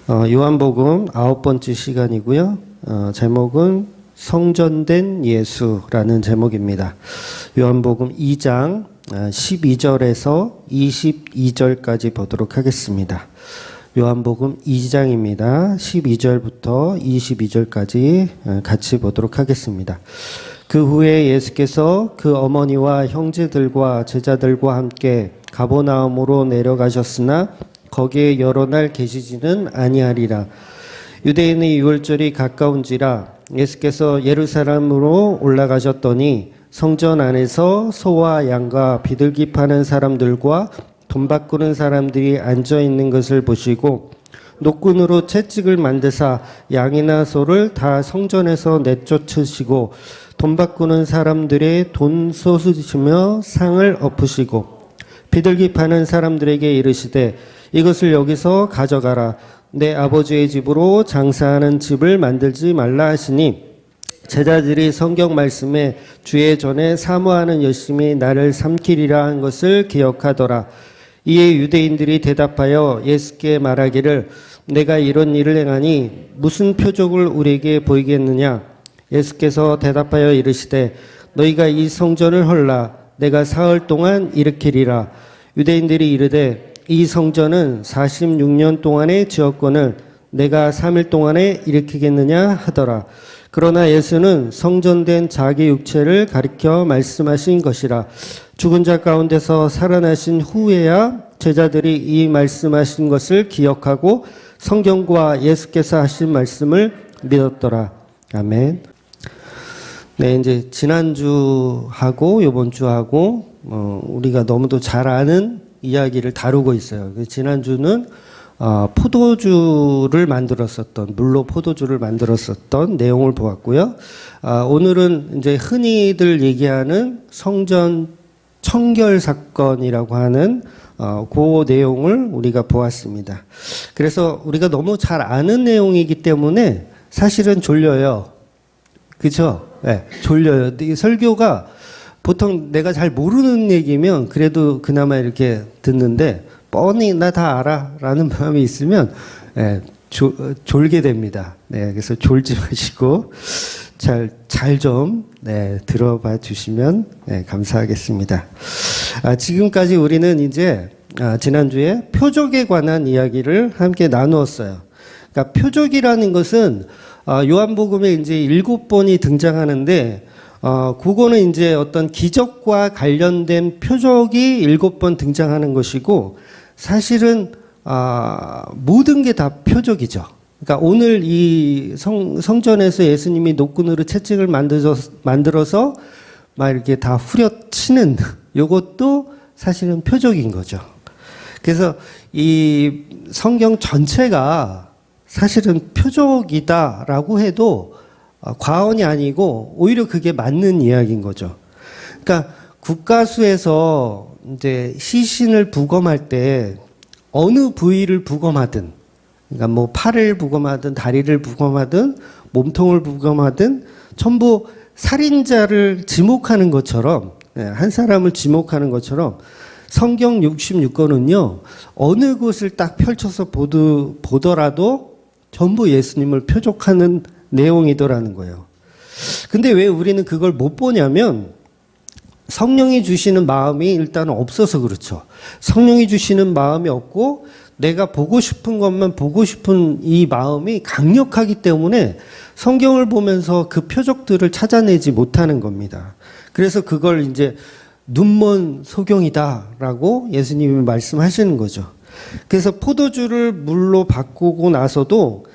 요한복음 9번째 시간이고요. 제목은 성전된 예수라는 제목입니다. 요한복음 2장 12절에서 22절까지 보도록 하겠습니다. 요한복음 2장입니다. 12절부터 22절까지 같이 보도록 하겠습니다. 그 후에 예수께서 그 어머니와 형제들과 제자들과 함께 가버나움으로 내려가셨으나 거기에 여러 날 계시지는 아니하리라. 유대인의 유월절이 가까운지라 예수께서 예루살렘으로 올라가셨더니 성전 안에서 소와 양과 비둘기 파는 사람들과 돈 바꾸는 사람들이 앉아 있는 것을 보시고 노끈으로 채찍을 만드사 양이나 소를 다 성전에서 내쫓으시고 돈 바꾸는 사람들의 돈 쏟으시며 상을 엎으시고 비둘기 파는 사람들에게 이르시되 이것을 여기서 가져가라. 내 아버지의 집으로 장사하는 집을 만들지 말라 하시니 제자들이 성경 말씀에 주의 전에 사모하는 열심히 나를 삼키리라 한 것을 기억하더라. 이에 유대인들이 대답하여 예수께 말하기를 내가 이런 일을 행하니 무슨 표적을 우리에게 보이겠느냐. 예수께서 대답하여 이르시되 너희가 이 성전을 헐라. 내가 사흘 동안 일으키리라. 유대인들이 이르되 이 성전은 46년 동안에 지었거늘 내가 3일 동안에 일으키겠느냐 하더라. 그러나 예수는 성전된 자기 육체를 가리켜 말씀하신 것이라. 죽은 자 가운데서 살아나신 후에야 제자들이 이 말씀하신 것을 기억하고 성경과 예수께서 하신 말씀을 믿었더라. 아멘. 네, 이제 지난주하고 이번 주하고 우리가 너무도 잘 아는 이야기를 다루고 있어요. 지난주는 포도주를 만들었었던, 물로 포도주를 만들었었던 내용을 보았고요. 오늘은 이제 흔히들 얘기하는 성전 청결 사건이라고 하는 그 내용을 우리가 보았습니다. 그래서 우리가 너무 잘 아는 내용이기 때문에 사실은 졸려요. 그렇죠? 네, 졸려요. 이 설교가 보통 내가 잘 모르는 얘기면 그래도 그나마 이렇게 듣는데 뻔히 나 다 알아 라는 마음이 있으면 졸게 됩니다. 네, 그래서 졸지 마시고 잘 좀 들어봐 주시면 감사하겠습니다. 지금까지 우리는 이제 지난주에 표적에 관한 이야기를 함께 나누었어요. 그러니까 표적이라는 것은 요한복음에 이제 7번이 등장하는데 그거는 이제 어떤 기적과 관련된 표적이 7번 등장하는 것이고 사실은 모든 게 다 표적이죠. 그러니까 오늘 이 성전에서 예수님이 노끈으로 채찍을 만들어서 막 이렇게 다 후려치는 이것도 사실은 표적인 거죠. 그래서 이 성경 전체가 사실은 표적이다라고 해도 과언이 아니고 오히려 그게 맞는 이야기인 거죠. 그러니까 국가수에서 이제 시신을 부검할 때 어느 부위를 부검하든, 그러니까 뭐 팔을 부검하든 다리를 부검하든 몸통을 부검하든 전부 살인자를 지목하는 것처럼, 한 사람을 지목하는 것처럼 성경 66권은요 어느 곳을 딱 펼쳐서 보더라도 전부 예수님을 표적하는 내용이더라는 거예요. 근데 왜 우리는 그걸 못 보냐면 성령이 주시는 마음이 일단 없어서 그렇죠. 성령이 주시는 마음이 없고 내가 보고 싶은 것만 보고 싶은 이 마음이 강력하기 때문에 성경을 보면서 그 표적들을 찾아내지 못하는 겁니다. 그래서 그걸 이제 눈먼 소경이다라고 예수님이 말씀하시는 거죠. 그래서 포도주를 물로 바꾸고 나서도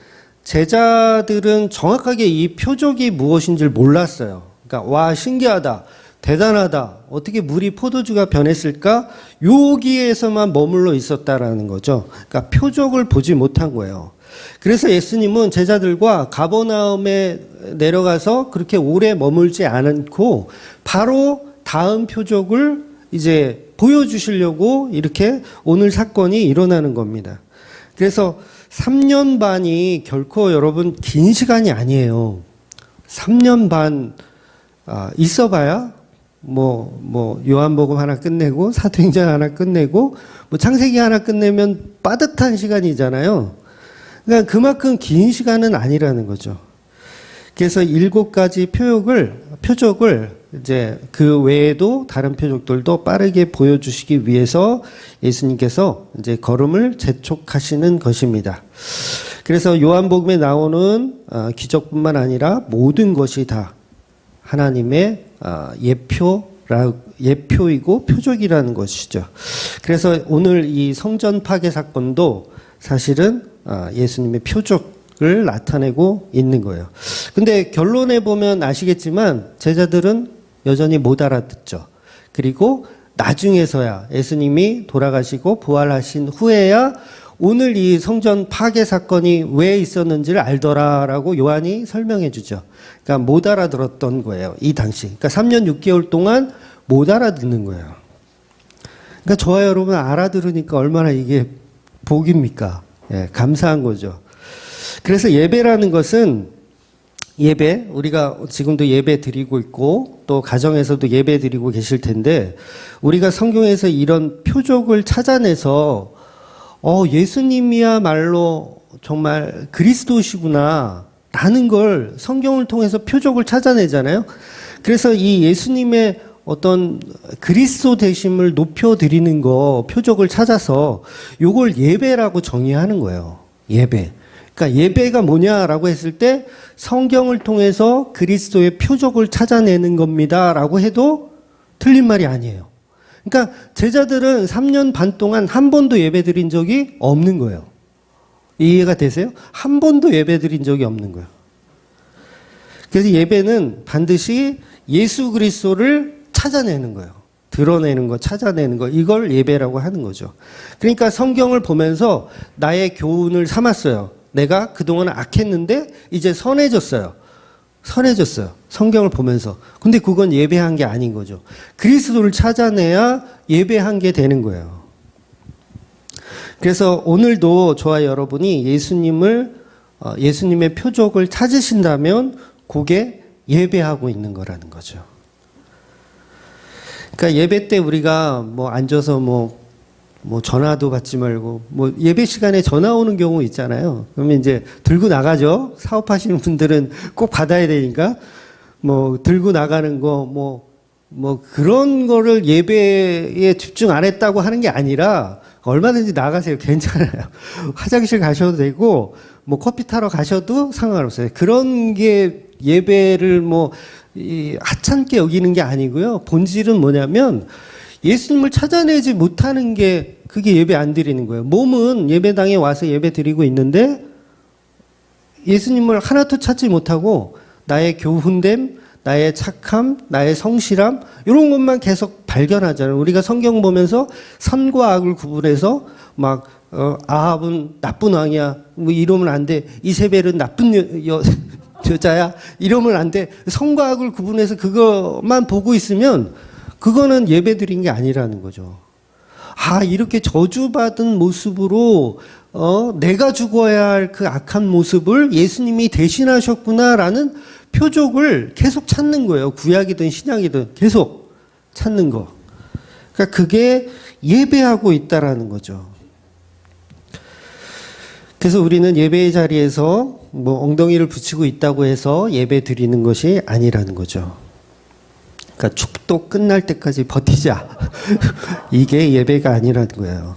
제자들은 정확하게 이 표적이 무엇인지를 몰랐어요. 그러니까 와 신기하다, 대단하다, 어떻게 물이 포도주가 변했을까? 여기에서만 머물러 있었다라는 거죠. 그러니까 표적을 보지 못한 거예요. 그래서 예수님은 제자들과 가버나움에 내려가서 그렇게 오래 머물지 않고 바로 다음 표적을 이제 보여주시려고 이렇게 오늘 사건이 일어나는 겁니다. 그래서 3년 반이 결코 여러분 긴 시간이 아니에요. 3년 반 있어봐야 요한복음 하나 끝내고 사도행전 하나 끝내고 창세기 하나 끝내면 빠듯한 시간이잖아요. 그러니까 그만큼 긴 시간은 아니라는 거죠. 그래서 7가지 표적을 이제 그 외에도 다른 표적들도 빠르게 보여주시기 위해서 예수님께서 이제 걸음을 재촉하시는 것입니다. 그래서 요한복음에 나오는 기적뿐만 아니라 모든 것이 다 하나님의 예표이고 표적이라는 것이죠. 그래서 오늘 이 성전 파괴 사건도 사실은 예수님의 표적을 나타내고 있는 거예요. 근데 결론에 보면 아시겠지만 제자들은 여전히 못 알아듣죠. 그리고 나중에서야 예수님이 돌아가시고 부활하신 후에야 오늘 이 성전 파괴 사건이 왜 있었는지를 알더라라고 요한이 설명해 주죠. 그러니까 못 알아들었던 거예요. 이 당시. 그러니까 3년 6개월 동안 못 알아듣는 거예요. 그러니까 저와 여러분 알아들으니까 얼마나 이게 복입니까? 예, 감사한 거죠. 그래서 예배라는 것은 우리가 지금도 예배 드리고 있고 또 가정에서도 예배 드리고 계실 텐데 우리가 성경에서 이런 표적을 찾아내서 예수님이야말로 정말 그리스도시구나 라는 걸 성경을 통해서 표적을 찾아내잖아요. 그래서 이 예수님의 어떤 그리스도 되심을 높여드리는 거 표적을 찾아서 요걸 예배라고 정의하는 거예요. 예배. 그러니까 예배가 뭐냐라고 했을 때 성경을 통해서 그리스도의 표적을 찾아내는 겁니다라고 해도 틀린 말이 아니에요. 그러니까 제자들은 3년 반 동안 한 번도 예배 드린 적이 없는 거예요. 이해가 되세요? 한 번도 예배 드린 적이 없는 거예요. 그래서 예배는 반드시 예수 그리스도를 찾아내는 거예요. 드러내는 거, 찾아내는 거, 이걸 예배라고 하는 거죠. 그러니까 성경을 보면서 나의 교훈을 삼았어요. 내가 그동안 악했는데 이제 선해졌어요. 성경을 보면서. 근데 그건 예배한 게 아닌 거죠. 그리스도를 찾아내야 예배한 게 되는 거예요. 그래서 오늘도 저와 여러분이 예수님의 표적을 찾으신다면 그게 예배하고 있는 거라는 거죠. 그러니까 예배 때 우리가 뭐 앉아서 뭐 전화도 받지 말고 예배 시간에 전화 오는 경우 있잖아요. 그러면 이제 들고 나가죠. 사업하시는 분들은 꼭 받아야 되니까 들고 나가는 거 그런 거를 예배에 집중 안 했다고 하는 게 아니라 얼마든지 나가세요. 괜찮아요. 화장실 가셔도 되고 커피 타러 가셔도 상관없어요. 그런 게 예배를 하찮게 여기는 게 아니고요. 본질은 뭐냐면 예수님을 찾아내지 못하는 게 그게 예배 안 드리는 거예요. 몸은 예배당에 와서 예배 드리고 있는데 예수님을 하나도 찾지 못하고 나의 교훈됨, 나의 착함, 나의 성실함 이런 것만 계속 발견하잖아요. 우리가 성경 보면서 선과 악을 구분해서 아합은 나쁜 왕이야. 이러면 안 돼. 이세벨은 나쁜 여자야. 이러면 안 돼. 선과 악을 구분해서 그것만 보고 있으면 그거는 예배 드린 게 아니라는 거죠. 이렇게 저주받은 모습으로 내가 죽어야 할 그 악한 모습을 예수님이 대신하셨구나라는 표적을 계속 찾는 거예요. 구약이든 신약이든 계속 찾는 거. 그러니까 그게 예배하고 있다라는 거죠. 그래서 우리는 예배의 자리에서 엉덩이를 붙이고 있다고 해서 예배 드리는 것이 아니라는 거죠. 그러니까 축도 끝날 때까지 버티자. 이게 예배가 아니라는 거예요.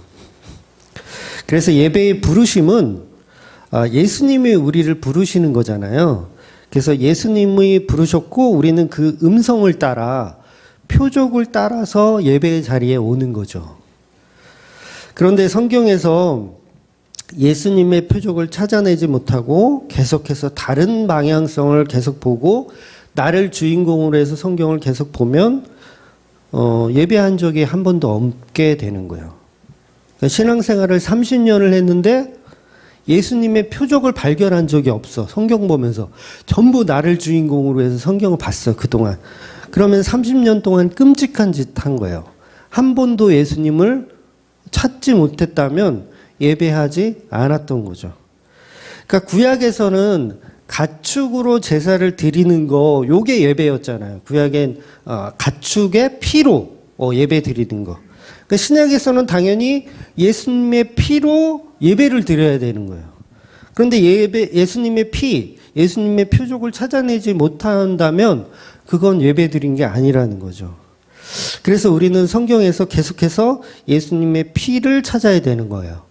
그래서 예배의 부르심은 예수님이 우리를 부르시는 거잖아요. 그래서 예수님이 부르셨고 우리는 그 음성을 따라 표적을 따라서 예배의 자리에 오는 거죠. 그런데 성경에서 예수님의 표적을 찾아내지 못하고 계속해서 다른 방향성을 계속 보고 나를 주인공으로 해서 성경을 계속 보면 예배한 적이 한 번도 없게 되는 거예요. 그러니까 신앙생활을 30년을 했는데 예수님의 표적을 발견한 적이 없어. 성경 보면서 전부 나를 주인공으로 해서 성경을 봤어 그동안. 그러면 30년 동안 끔찍한 짓 한 거예요. 한 번도 예수님을 찾지 못했다면 예배하지 않았던 거죠. 그러니까 구약에서는 가축으로 제사를 드리는 거, 요게 예배였잖아요. 구약엔 가축의 피로 예배 드리는 거. 그러니까 신약에서는 당연히 예수님의 피로 예배를 드려야 되는 거예요. 그런데 예수님의 피, 예수님의 표적을 찾아내지 못한다면 그건 예배드린 게 아니라는 거죠. 그래서 우리는 성경에서 계속해서 예수님의 피를 찾아야 되는 거예요.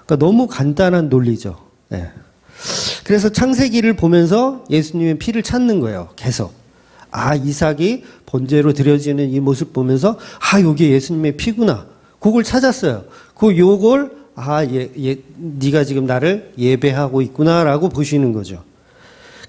그러니까 너무 간단한 논리죠. 네. 그래서 창세기를 보면서 예수님의 피를 찾는 거예요. 계속. 아, 이삭이 번제로 드려지는 이 모습 보면서 아, 여기 예수님의 피구나. 그걸 찾았어요. 요걸 아, 네가 지금 나를 예배하고 있구나라고 보시는 거죠.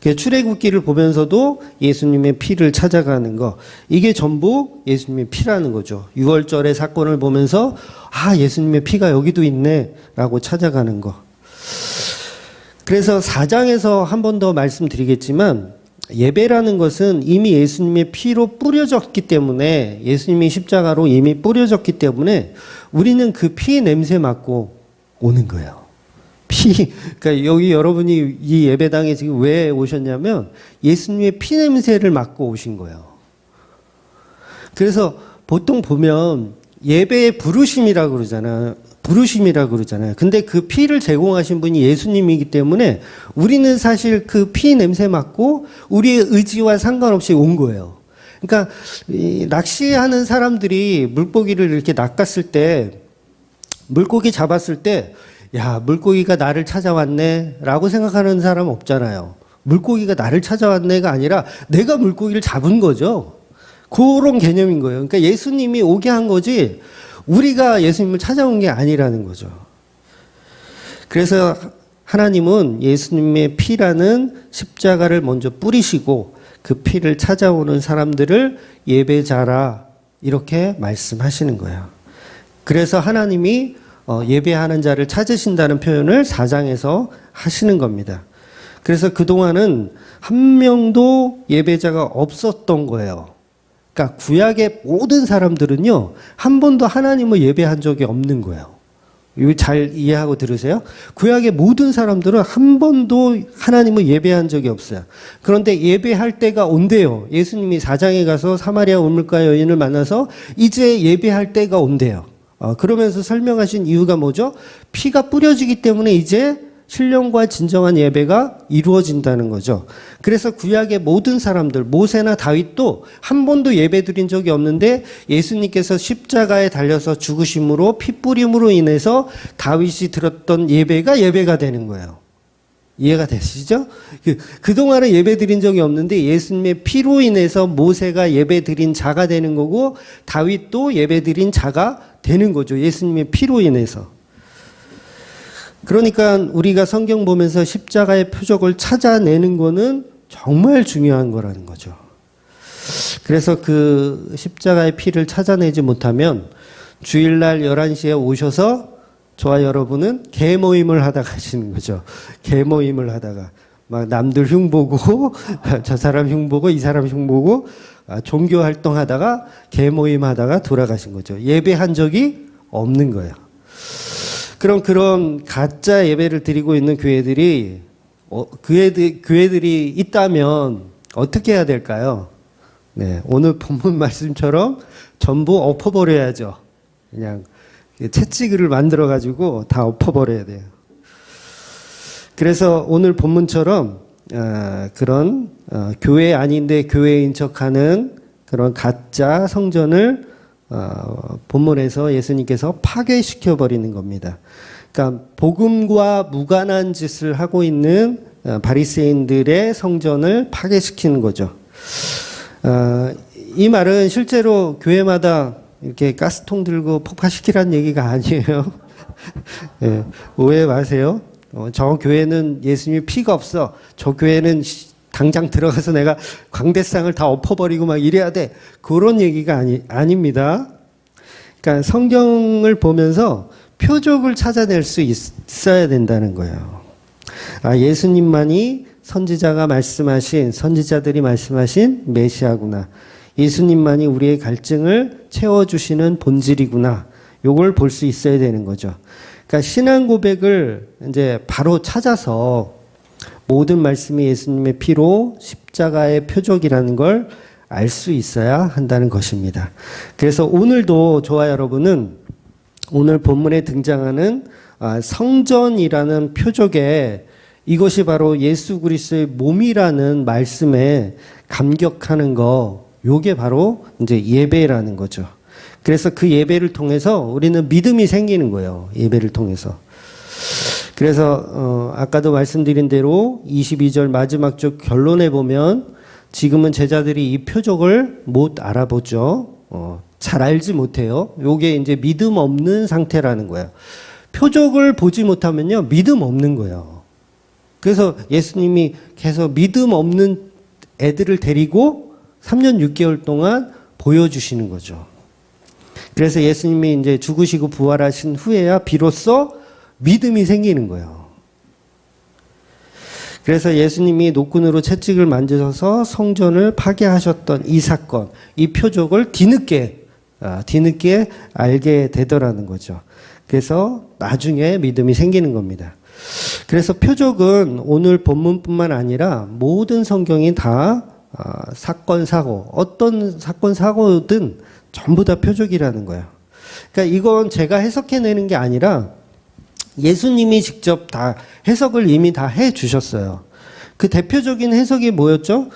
출애굽기를 보면서도 예수님의 피를 찾아가는 거, 이게 전부 예수님의 피라는 거죠. 유월절의 사건을 보면서 아, 예수님의 피가 여기도 있네라고 찾아가는 거. 그래서 4장에서 한 번 더 말씀드리겠지만 예배라는 것은 이미 예수님의 피로 뿌려졌기 때문에, 예수님이 십자가로 이미 뿌려졌기 때문에 우리는 그 피의 냄새 맡고 오는 거예요. 그러니까 여기 여러분이 이 예배당에 지금 왜 오셨냐면 예수님의 피 냄새를 맡고 오신 거예요. 그래서 보통 보면 예배의 부르심이라고 그러잖아요. 근데 그 피를 제공하신 분이 예수님이기 때문에 우리는 사실 그 피 냄새 맡고 우리의 의지와 상관없이 온 거예요. 그러니까 낚시하는 사람들이 물고기를 이렇게 낚았을 때, 물고기 잡았을 때 야, 물고기가 나를 찾아왔네 라고 생각하는 사람 없잖아요. 물고기가 나를 찾아왔네가 아니라 내가 물고기를 잡은 거죠. 그런 개념인 거예요. 그러니까 예수님이 오게 한 거지 우리가 예수님을 찾아온 게 아니라는 거죠. 그래서 하나님은 예수님의 피라는 십자가를 먼저 뿌리시고 그 피를 찾아오는 사람들을 예배자라 이렇게 말씀하시는 거예요. 그래서 하나님이 예배하는 자를 찾으신다는 표현을 4장에서 하시는 겁니다. 그래서 그동안은 한 명도 예배자가 없었던 거예요. 그러니까 구약의 모든 사람들은요, 한 번도 하나님을 예배한 적이 없는 거예요. 이거 잘 이해하고 들으세요? 구약의 모든 사람들은 한 번도 하나님을 예배한 적이 없어요. 그런데 예배할 때가 온대요. 예수님이 4장에 가서 사마리아 우물가 여인을 만나서 이제 예배할 때가 온대요. 그러면서 설명하신 이유가 뭐죠? 피가 뿌려지기 때문에 이제 신령과 진정한 예배가 이루어진다는 거죠. 그래서 구약의 모든 사람들, 모세나 다윗도 한 번도 예배 드린 적이 없는데 예수님께서 십자가에 달려서 죽으심으로 피 뿌림으로 인해서 다윗이 드렸던 예배가 되는 거예요. 이해가 되시죠? 그동안은 예배 드린 적이 없는데 예수님의 피로 인해서 모세가 예배 드린 자가 되는 거고 다윗도 예배 드린 자가 되는 거죠. 예수님의 피로 인해서. 그러니까 우리가 성경 보면서 십자가의 표적을 찾아내는 거는 정말 중요한 거라는 거죠. 그래서 그 십자가의 피를 찾아내지 못하면 주일날 11시에 오셔서 저와 여러분은 개모임을 하다 가시는 거죠. 개모임을 하다가 막 남들 흉보고 저 사람 흉보고 이 사람 흉보고 종교 활동하다가 개모임 하다가 돌아가신 거죠. 예배한 적이 없는 거예요. 그럼 그런 가짜 예배를 드리고 있는 교회들이 있다면 어떻게 해야 될까요? 네, 오늘 본문 말씀처럼 전부 엎어버려야죠. 그냥 채찍을 만들어 가지고 다 엎어버려야 돼요. 그래서 오늘 본문처럼 그런 교회 아닌데 교회인 척하는 그런 가짜 성전을 본문에서 예수님께서 파괴시켜 버리는 겁니다. 그러니까 복음과 무관한 짓을 하고 있는 바리새인들의 성전을 파괴시키는 거죠. 이 말은 실제로 교회마다 이렇게 가스통 들고 폭파시키라는 얘기가 아니에요. 네, 오해 마세요. 저 교회는 예수님의 피가 없어. 저 교회는 당장 들어가서 내가 광대상을 다 엎어버리고 막 이래야 돼. 그런 얘기가 아닙니다. 그러니까 성경을 보면서 표적을 찾아낼 수 있어야 된다는 거예요. 예수님만이 선지자들이 말씀하신 메시아구나. 예수님만이 우리의 갈증을 채워주시는 본질이구나. 요걸 볼 수 있어야 되는 거죠. 그러니까 신앙 고백을 이제 바로 찾아서 모든 말씀이 예수님의 피로 십자가의 표적이라는 걸 알 수 있어야 한다는 것입니다. 그래서 오늘도 저와 여러분은 오늘 본문에 등장하는 성전이라는 표적에 이것이 바로 예수 그리스도의 몸이라는 말씀에 감격하는 거, 요게 바로 이제 예배라는 거죠. 그래서 그 예배를 통해서 우리는 믿음이 생기는 거예요. 예배를 통해서. 그래서 아까도 말씀드린 대로 22절 마지막 쪽 결론에 보면 지금은 제자들이 이 표적을 못 알아보죠. 잘 알지 못해요. 요게 이제 믿음 없는 상태라는 거예요. 표적을 보지 못하면요, 믿음 없는 거예요. 그래서 예수님이 계속 믿음 없는 애들을 데리고 3년 6개월 동안 보여주시는 거죠. 그래서 예수님이 이제 죽으시고 부활하신 후에야 비로소 믿음이 생기는 거예요. 그래서 예수님이 노끈으로 채찍을 만져서 성전을 파괴하셨던 이 사건, 이 표적을 뒤늦게 알게 되더라는 거죠. 그래서 나중에 믿음이 생기는 겁니다. 그래서 표적은 오늘 본문뿐만 아니라 모든 성경이 다 사건, 사고, 어떤 사건, 사고든 전부 다 표적이라는 거예요. 그러니까 이건 제가 해석해내는 게 아니라 예수님이 직접 다 해석을 이미 다 해 주셨어요. 그 대표적인 해석이 뭐였죠?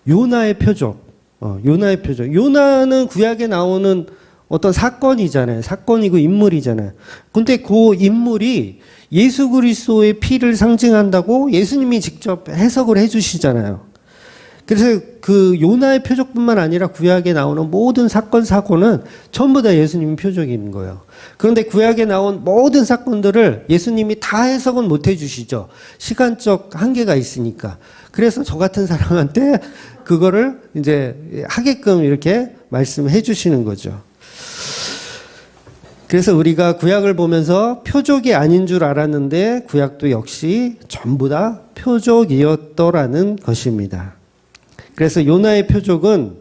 요나의 표적. 요나의 표적. 요나는 구약에 나오는 어떤 사건이잖아요. 사건이고 인물이잖아요. 근데 그 인물이 예수 그리스도의 피를 상징한다고 예수님이 직접 해석을 해 주시잖아요. 그래서 그 요나의 표적뿐만 아니라 구약에 나오는 모든 사건, 사고는 전부 다 예수님의 표적인 거예요. 그런데 구약에 나온 모든 사건들을 예수님이 다 해석은 못 해주시죠. 시간적 한계가 있으니까. 그래서 저 같은 사람한테 그거를 이제 하게끔 이렇게 말씀해 주시는 거죠. 그래서 우리가 구약을 보면서 표적이 아닌 줄 알았는데 구약도 역시 전부 다 표적이었더라는 것입니다. 그래서 요나의 표적은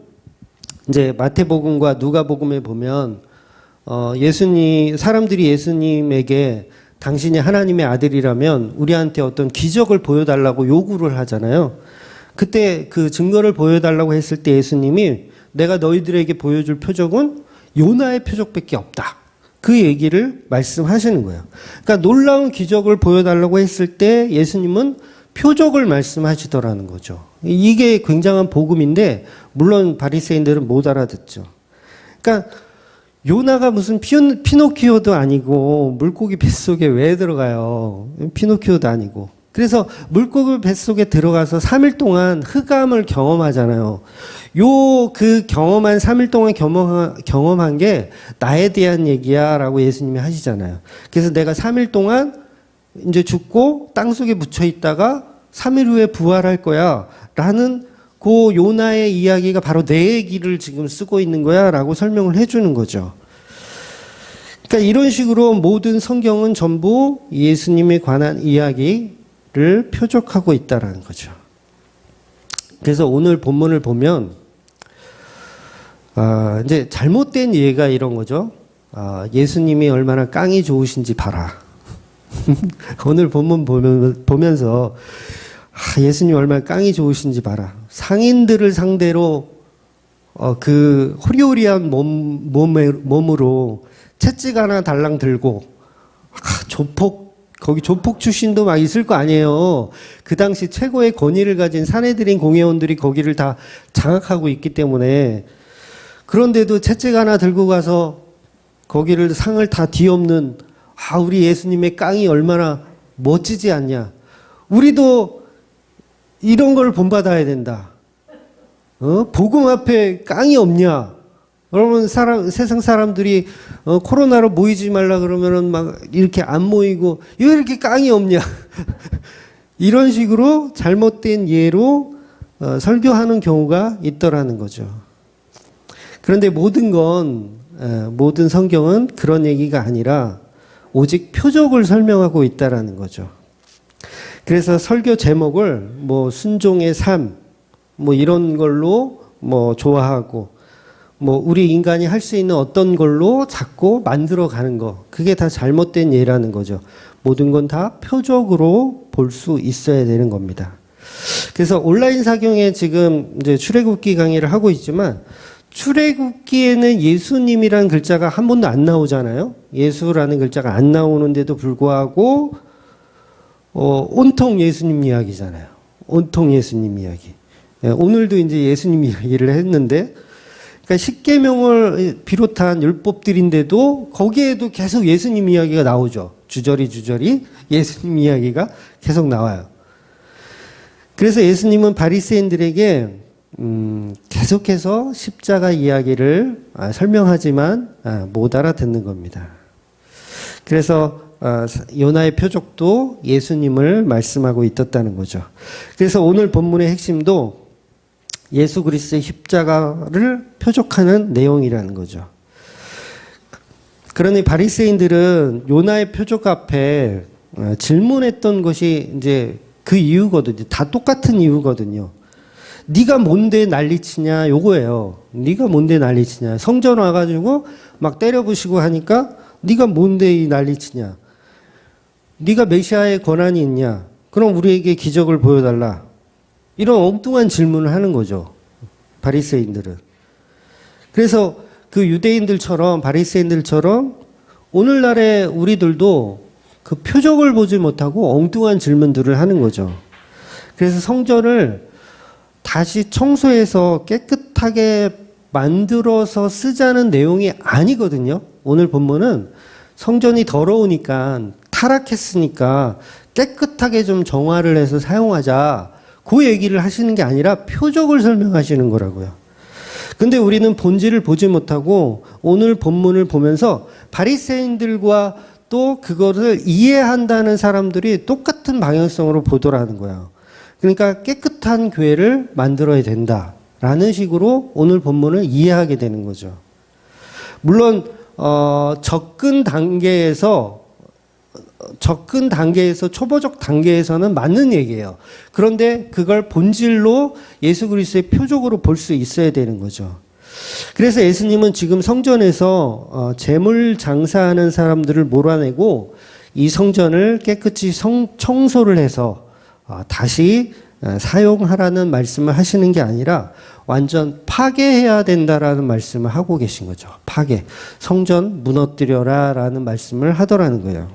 이제 마태복음과 누가복음에 보면 사람들이 예수님에게 당신이 하나님의 아들이라면 우리한테 어떤 기적을 보여달라고 요구를 하잖아요. 그때 그 증거를 보여달라고 했을 때 예수님이 내가 너희들에게 보여줄 표적은 요나의 표적밖에 없다. 그 얘기를 말씀하시는 거예요. 그러니까 놀라운 기적을 보여달라고 했을 때 예수님은 표적을 말씀하시더라는 거죠. 이게 굉장한 복음인데 물론 바리새인들은 못 알아듣죠. 그러니까 요나가 무슨 피노키오도 아니고 물고기 뱃속에 왜 들어가요? 피노키오도 아니고. 그래서 물고기 뱃속에 들어가서 3일 동안 흑암을 경험하잖아요. 그 경험한 3일 동안 경험한 게 나에 대한 얘기야 라고 예수님이 하시잖아요. 그래서 내가 3일 동안 이제 죽고 땅속에 묻혀 있다가 3일 후에 부활할 거야 라는 그 요나의 이야기가 바로 내 얘기를 지금 쓰고 있는 거야 라고 설명을 해주는 거죠. 그러니까 이런 식으로 모든 성경은 전부 예수님에 관한 이야기를 표적하고 있다라는 거죠. 그래서 오늘 본문을 보면 이제 잘못된 이해가 이런 거죠. 예수님이 얼마나 깡이 좋으신지 봐라. 오늘 본문 보면서 예수님 얼마나 깡이 좋으신지 봐라. 상인들을 상대로 그 호리호리한 몸으로 채찍 하나 달랑 들고 거기 조폭 출신도 막 있을 거 아니에요. 그 당시 최고의 권위를 가진 사내들인 공회원들이 거기를 다 장악하고 있기 때문에 그런데도 채찍 하나 들고 가서 거기를 상을 다 뒤엎는 우리 예수님의 깡이 얼마나 멋지지 않냐. 우리도 이런 걸 본받아야 된다. 복음 앞에 깡이 없냐. 그러면 세상 사람들이 코로나로 모이지 말라 그러면은 막 이렇게 안 모이고 왜 이렇게 깡이 없냐. 이런 식으로 잘못된 예로 설교하는 경우가 있더라는 거죠. 그런데 모든 성경은 그런 얘기가 아니라 오직 표적을 설명하고 있다라는 거죠. 그래서 설교 제목을 순종의 삶 이런 걸로 좋아하고 우리 인간이 할 수 있는 어떤 걸로 자꾸 만들어 가는 거 그게 다 잘못된 예라는 거죠. 모든 건 다 표적으로 볼 수 있어야 되는 겁니다. 그래서 온라인 사경에 지금 이제 출애굽기 강의를 하고 있지만 출애굽기에는 예수님이라는 글자가 한 번도 안 나오잖아요. 예수라는 글자가 안 나오는데도 불구하고 온통 예수님 이야기잖아요. 온통 예수님 이야기. 오늘도 이제 예수님 이야기를 했는데, 그러니까 십계명을 비롯한 율법들인데도 거기에도 계속 예수님 이야기가 나오죠. 주저리 예수님 이야기가 계속 나와요. 그래서 예수님은 바리새인들에게 계속해서 십자가 이야기를 설명하지만 못 알아듣는 겁니다. 그래서 요나의 표적도 예수님을 말씀하고 있었다는 거죠. 그래서 오늘 본문의 핵심도 예수 그리스도의 십자가를 표적하는 내용이라는 거죠. 그러니 바리새인들은 요나의 표적 앞에 질문했던 것이 이제 그 이유거든요. 다 똑같은 이유거든요. 네가 뭔데 난리치냐 요거예요. 네가 뭔데 난리치냐. 성전 와가지고 막 때려부시고 하니까 네가 뭔데 이 난리치냐. 네가 메시아의 권한이 있냐. 그럼 우리에게 기적을 보여달라. 이런 엉뚱한 질문을 하는 거죠. 바리새인들은. 그래서 그 유대인들처럼 바리새인들처럼 오늘날의 우리들도 그 표적을 보지 못하고 엉뚱한 질문들을 하는 거죠. 그래서 성전을 다시 청소해서 깨끗하게 만들어서 쓰자는 내용이 아니거든요. 오늘 본문은 성전이 더러우니까 타락했으니까 깨끗하게 좀 정화를 해서 사용하자. 그 얘기를 하시는 게 아니라 표적을 설명하시는 거라고요. 근데 우리는 본질을 보지 못하고 오늘 본문을 보면서 바리새인들과 또 그거를 이해한다는 사람들이 똑같은 방향성으로 보더라는 거예요. 그러니까 깨끗한 교회를 만들어야 된다라는 식으로 오늘 본문을 이해하게 되는 거죠. 물론 접근 단계에서 초보적 단계에서는 맞는 얘기예요. 그런데 그걸 본질로 예수 그리스도의 표적으로 볼 수 있어야 되는 거죠. 그래서 예수님은 지금 성전에서 재물 장사하는 사람들을 몰아내고 이 성전을 깨끗이 청소를 해서 다시 사용하라는 말씀을 하시는 게 아니라 완전 파괴해야 된다라는 말씀을 하고 계신 거죠. 파괴. 성전 무너뜨려라 라는 말씀을 하더라는 거예요.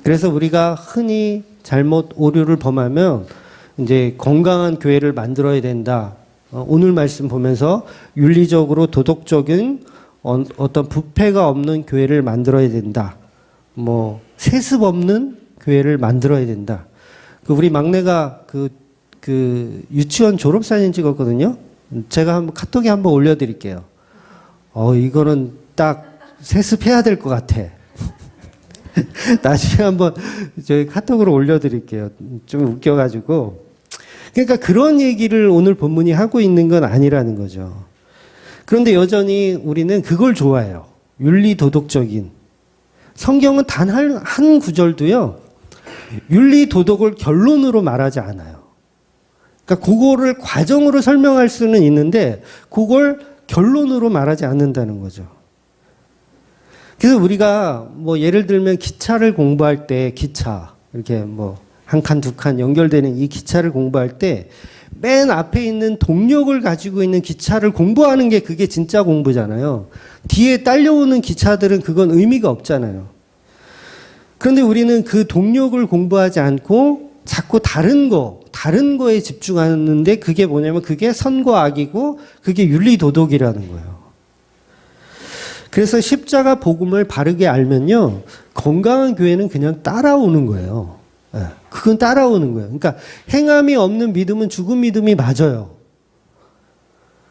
그래서 우리가 흔히 잘못 오류를 범하면 이제 건강한 교회를 만들어야 된다. 오늘 말씀 보면서 윤리적으로 도덕적인 어떤 부패가 없는 교회를 만들어야 된다. 뭐 세습 없는 교회를 만들어야 된다. 우리 막내가 그 유치원 졸업사진 찍었거든요. 제가 한번 카톡에 한번 올려드릴게요. 이거는 딱 세습해야 될 것 같아. 나중에 한번 저희 카톡으로 올려드릴게요. 좀 웃겨가지고. 그러니까 그런 얘기를 오늘 본문이 하고 있는 건 아니라는 거죠. 그런데 여전히 우리는 그걸 좋아해요. 윤리도덕적인. 성경은 단 한 구절도요. 윤리도덕을 결론으로 말하지 않아요. 그러니까 그거를 과정으로 설명할 수는 있는데 그걸 결론으로 말하지 않는다는 거죠. 그래서 우리가 뭐 예를 들면 기차를 공부할 때 기차 이렇게 뭐 한 칸, 두 칸 연결되는 이 기차를 공부할 때 맨 앞에 있는 동력을 가지고 있는 기차를 공부하는 게 그게 진짜 공부잖아요. 뒤에 딸려오는 기차들은 그건 의미가 없잖아요. 그런데 우리는 그 동력을 공부하지 않고 자꾸 다른 거에 집중하는데 그게 뭐냐면 그게 선과 악이고 그게 윤리도덕이라는 거예요. 그래서 십자가 복음을 바르게 알면요. 건강한 교회는 그냥 따라오는 거예요. 그건 따라오는 거예요. 그러니까 행함이 없는 믿음은 죽은 믿음이 맞아요.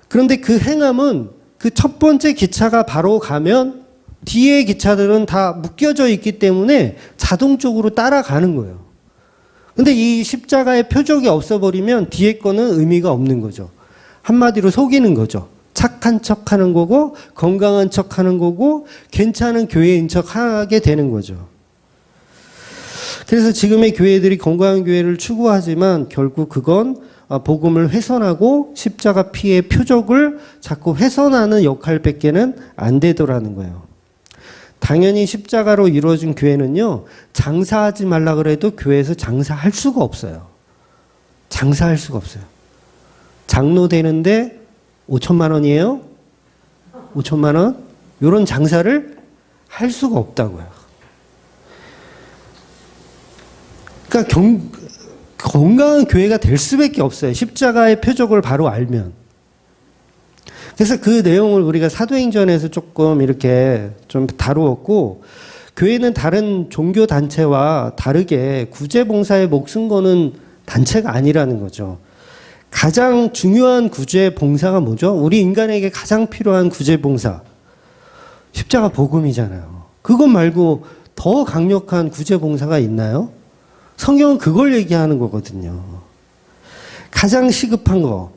그런데 그 행함은 그 첫 번째 기차가 바로 가면 뒤에 기차들은 다 묶여져 있기 때문에 자동적으로 따라가는 거예요. 근데 이 십자가의 표적이 없어버리면 뒤에 거는 의미가 없는 거죠. 한마디로 속이는 거죠. 착한 척 하는 거고 건강한 척 하는 거고 괜찮은 교회인 척 하게 되는 거죠. 그래서 지금의 교회들이 건강한 교회를 추구하지만 결국 그건 복음을 훼손하고 십자가 피의 표적을 자꾸 훼손하는 역할밖에는 안 되더라는 거예요. 당연히 십자가로 이루어진 교회는요. 장사하지 말라 그래도 교회에서 장사할 수가 없어요. 장사할 수가 없어요. 장로 되는데 5천만 원이에요? 5천만 원? 이런 장사를 할 수가 없다고요. 그러니까 건강한 교회가 될 수밖에 없어요. 십자가의 표적을 바로 알면. 그래서 그 내용을 우리가 사도행전에서 조금 이렇게 좀 다루었고, 교회는 다른 종교 단체와 다르게 구제봉사에 목숨 거는 단체가 아니라는 거죠. 가장 중요한 구제봉사가 뭐죠? 우리 인간에게 가장 필요한 구제봉사. 십자가 복음이잖아요. 그것 말고 더 강력한 구제봉사가 있나요? 성경은 그걸 얘기하는 거거든요. 가장 시급한 거.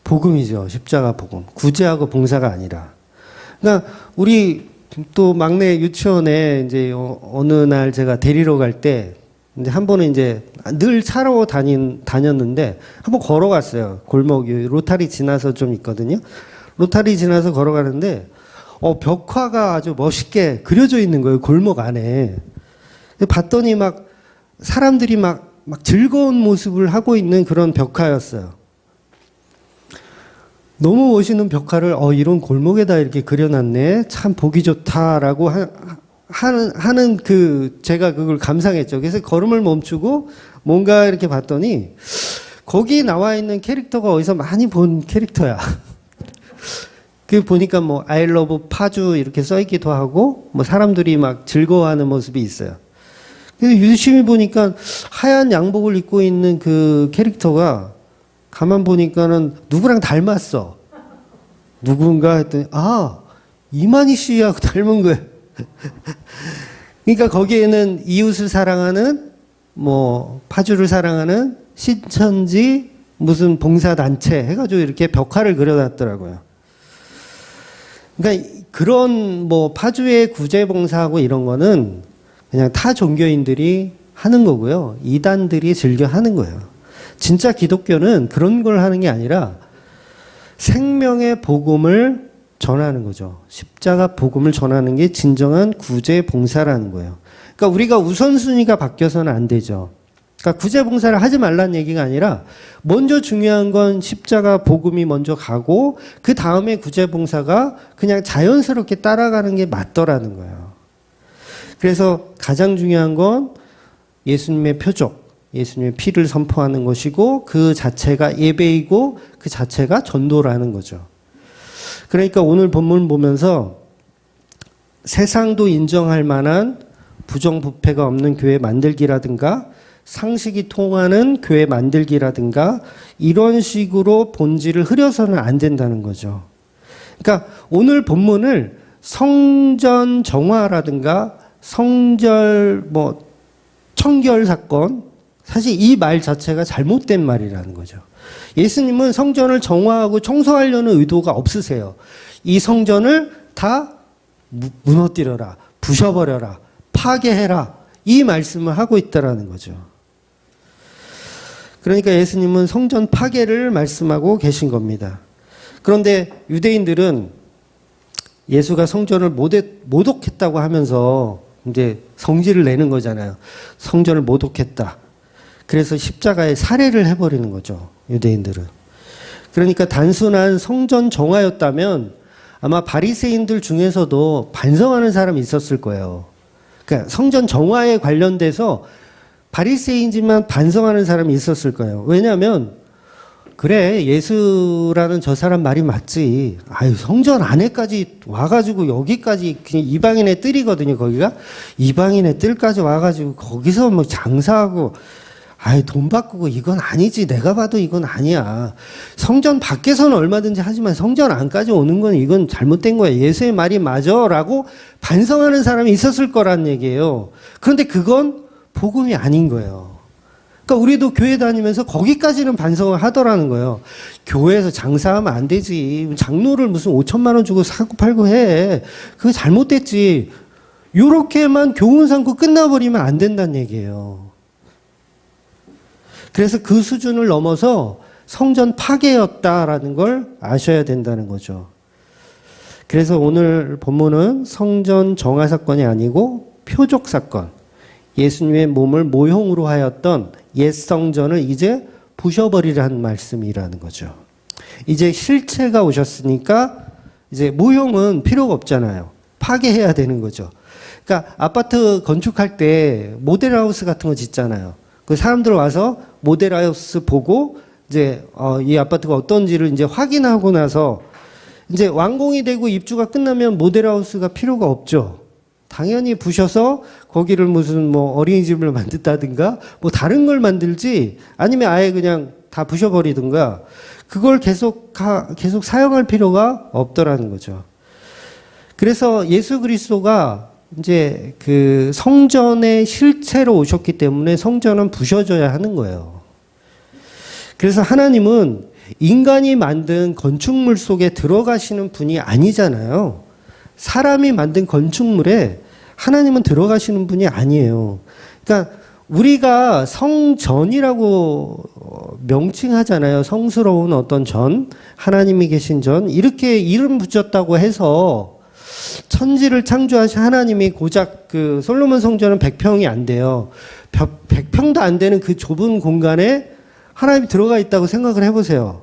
복음이죠. 십자가 복음. 구제하고 봉사가 아니라. 그러니까 우리 또 막내 유치원에 이제 어느 날 제가 데리러 갈 때 이제 한 번은 이제 늘 차로 다녔는데 한번 걸어갔어요. 골목 로타리 지나서 좀 있거든요. 로타리 지나서 걸어가는데 벽화가 아주 멋있게 그려져 있는 거예요. 골목 안에. 봤더니 막 사람들이 막 즐거운 모습을 하고 있는 그런 벽화였어요. 너무 멋있는 벽화를 이런 골목에다 이렇게 그려놨네. 참 보기 좋다라고 하는 제가 그걸 감상했죠. 그래서 걸음을 멈추고 뭔가 이렇게 봤더니 거기 나와 있는 캐릭터가 어디서 많이 본 캐릭터야. 그 보니까 뭐 I love 파주 이렇게 써 있기도 하고 뭐 사람들이 막 즐거워하는 모습이 있어요. 근데 유심히 보니까 하얀 양복을 입고 있는 그 캐릭터가 가만 보니까는 누구랑 닮았어. 누군가 했더니 이만희 씨하고 닮은 거예요. 그러니까 거기에는 이웃을 사랑하는 뭐 파주를 사랑하는 신천지 무슨 봉사단체 해가지고 이렇게 벽화를 그려놨더라고요. 그러니까 그런 뭐 파주의 구제봉사하고 이런 거는 그냥 타 종교인들이 하는 거고요. 이단들이 즐겨 하는 거예요. 진짜 기독교는 그런 걸 하는 게 아니라 생명의 복음을 전하는 거죠. 십자가 복음을 전하는 게 진정한 구제봉사라는 거예요. 그러니까 우리가 우선순위가 바뀌어서는 안 되죠. 그러니까 구제봉사를 하지 말라는 얘기가 아니라 먼저 중요한 건 십자가 복음이 먼저 가고 그 다음에 구제봉사가 그냥 자연스럽게 따라가는 게 맞더라는 거예요. 그래서 가장 중요한 건 예수님의 표적, 예수님의 피를 선포하는 것이고 그 자체가 예배이고 그 자체가 전도라는 거죠. 그러니까 오늘 본문 보면서 세상도 인정할 만한 부정부패가 없는 교회 만들기라든가 상식이 통하는 교회 만들기라든가 이런 식으로 본질을 흐려서는 안 된다는 거죠. 그러니까 오늘 본문을 성전 정화라든가 성절 청결 사건 사실 이 말 자체가 잘못된 말이라는 거죠. 예수님은 성전을 정화하고 청소하려는 의도가 없으세요. 이 성전을 다 무너뜨려라, 부셔버려라, 파괴해라 이 말씀을 하고 있다라는 거죠. 그러니까 예수님은 성전 파괴를 말씀하고 계신 겁니다. 그런데 유대인들은 예수가 성전을 모독했다고 하면서 이제 성질을 내는 거잖아요. 성전을 모독했다. 그래서 십자가에 살해를 해버리는 거죠. 유대인들은. 그러니까 단순한 성전 정화였다면 아마 바리새인들 중에서도 반성하는 사람이 있었을 거예요. 그러니까 성전 정화에 관련돼서 바리새인지만 반성하는 사람이 있었을 거예요. 왜냐하면 그래 예수라는 저 사람 말이 맞지. 성전 안에까지 와가지고 여기까지 그냥 이방인의 뜰이거든요. 거기가 이방인의 뜰까지 와가지고 거기서 뭐 장사하고 돈 바꾸고 이건 아니지. 내가 봐도 이건 아니야. 성전 밖에서는 얼마든지 하지만 성전 안까지 오는 건 이건 잘못된 거야. 예수의 말이 맞아라고 반성하는 사람이 있었을 거란 얘기예요. 그런데 그건 복음이 아닌 거예요. 그러니까 우리도 교회 다니면서 거기까지는 반성을 하더라는 거예요. 교회에서 장사하면 안 되지. 장로를 무슨 5천만 원 주고 사고 팔고 해. 그거 잘못됐지. 요렇게만 교훈 삼고 끝나버리면 안 된다는 얘기예요. 그래서 그 수준을 넘어서 성전 파괴였다라는 걸 아셔야 된다는 거죠. 그래서 오늘 본문은 성전 정화 사건이 아니고 표적 사건, 예수님의 몸을 모형으로 하였던 옛 성전을 이제 부셔버리라는 말씀이라는 거죠. 이제 실체가 오셨으니까 이제 모형은 필요가 없잖아요. 파괴해야 되는 거죠. 그러니까 아파트 건축할 때 모델하우스 같은 거 짓잖아요. 그 사람들 와서 모델하우스 보고 이제 이 아파트가 어떤지를 이제 확인하고 나서 이제 완공이 되고 입주가 끝나면 모델하우스가 필요가 없죠. 당연히 부셔서 거기를 무슨 뭐 어린이집을 만든다든가 뭐 다른 걸 만들지 아니면 아예 그냥 다 부셔버리든가 그걸 계속 사용할 필요가 없더라는 거죠. 그래서 예수 그리스도가 이제 그 성전의 실체로 오셨기 때문에 성전은 부셔져야 하는 거예요. 그래서 하나님은 인간이 만든 건축물 속에 들어가시는 분이 아니잖아요. 사람이 만든 건축물에 하나님은 들어가시는 분이 아니에요. 그러니까 우리가 성전이라고 명칭하잖아요. 성스러운 어떤 전, 하나님이 계신 전, 이렇게 이름 붙였다고 해서 천지를 창조하신 하나님이 고작 그 솔로몬 성전은 100평이 안 돼요. 100평도 안 되는 그 좁은 공간에 하나님이 들어가 있다고 생각을 해보세요.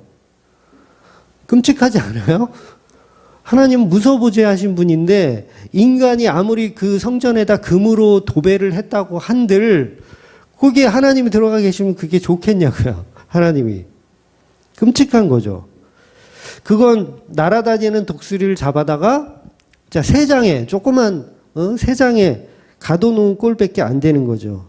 끔찍하지 않아요? 하나님은 무소부재하신 분인데 인간이 아무리 그 성전에다 금으로 도배를 했다고 한들 거기에 하나님이 들어가 계시면 그게 좋겠냐고요. 하나님이. 끔찍한 거죠. 그건 날아다니는 독수리를 잡아다가 자, 세 장에 조그만 세 장에 가둬놓은 꼴밖에 안 되는 거죠.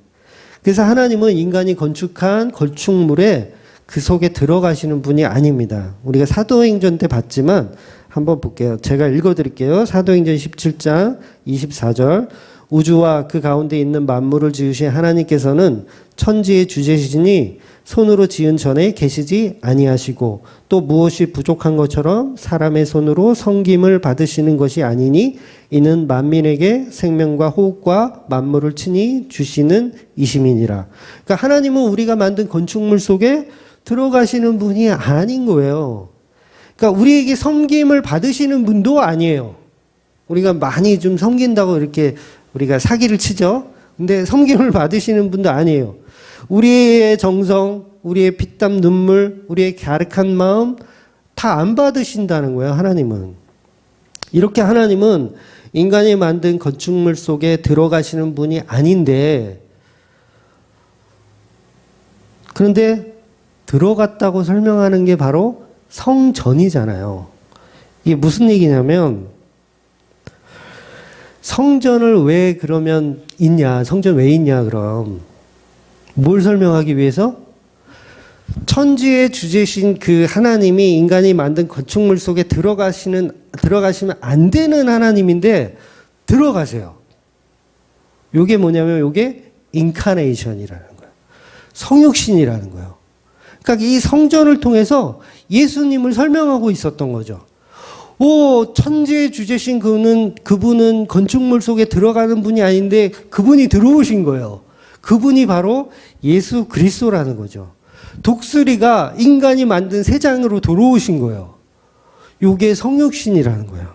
그래서 하나님은 인간이 건축한 건축물에 그 속에 들어가시는 분이 아닙니다. 우리가 사도행전 때 봤지만 한번 볼게요. 제가 읽어드릴게요. 사도행전 17장 24절. 우주와 그 가운데 있는 만물을 지으신 하나님께서는 천지의 주제시니 손으로 지은 전에 계시지 아니하시고 또 무엇이 부족한 것처럼 사람의 손으로 섬김을 받으시는 것이 아니니 이는 만민에게 생명과 호흡과 만물을 친히 주시는 이심이니라. 그러니까 하나님은 우리가 만든 건축물 속에 들어가시는 분이 아닌 거예요. 그러니까 우리에게 섬김을 받으시는 분도 아니에요. 우리가 많이 좀 섬긴다고 이렇게 우리가 사기를 치죠. 근데 섬김을 받으시는 분도 아니에요. 우리의 정성, 우리의 피땀 눈물, 우리의 갸륵한 마음 다 안 받으신다는 거예요, 하나님은. 이렇게 하나님은 인간이 만든 건축물 속에 들어가시는 분이 아닌데, 그런데 들어갔다고 설명하는 게 바로 성전이잖아요. 이게 무슨 얘기냐면, 성전을 왜 그러면 있냐, 성전 왜 있냐, 그럼. 뭘 설명하기 위해서? 천지의 주제신 그 하나님이 인간이 만든 건축물 속에 들어가시면 안 되는 하나님인데 들어가세요. 요게 뭐냐면 요게 인카네이션이라는 거예요. 성육신이라는 거예요. 그러니까 이 성전을 통해서 예수님을 설명하고 있었던 거죠. 천지의 주제신 그분은 건축물 속에 들어가는 분이 아닌데 그분이 들어오신 거예요. 그분이 바로 예수 그리스도라는 거죠. 독수리가 인간이 만든 세장으로 들어오신 거예요. 요게 성육신이라는 거예요.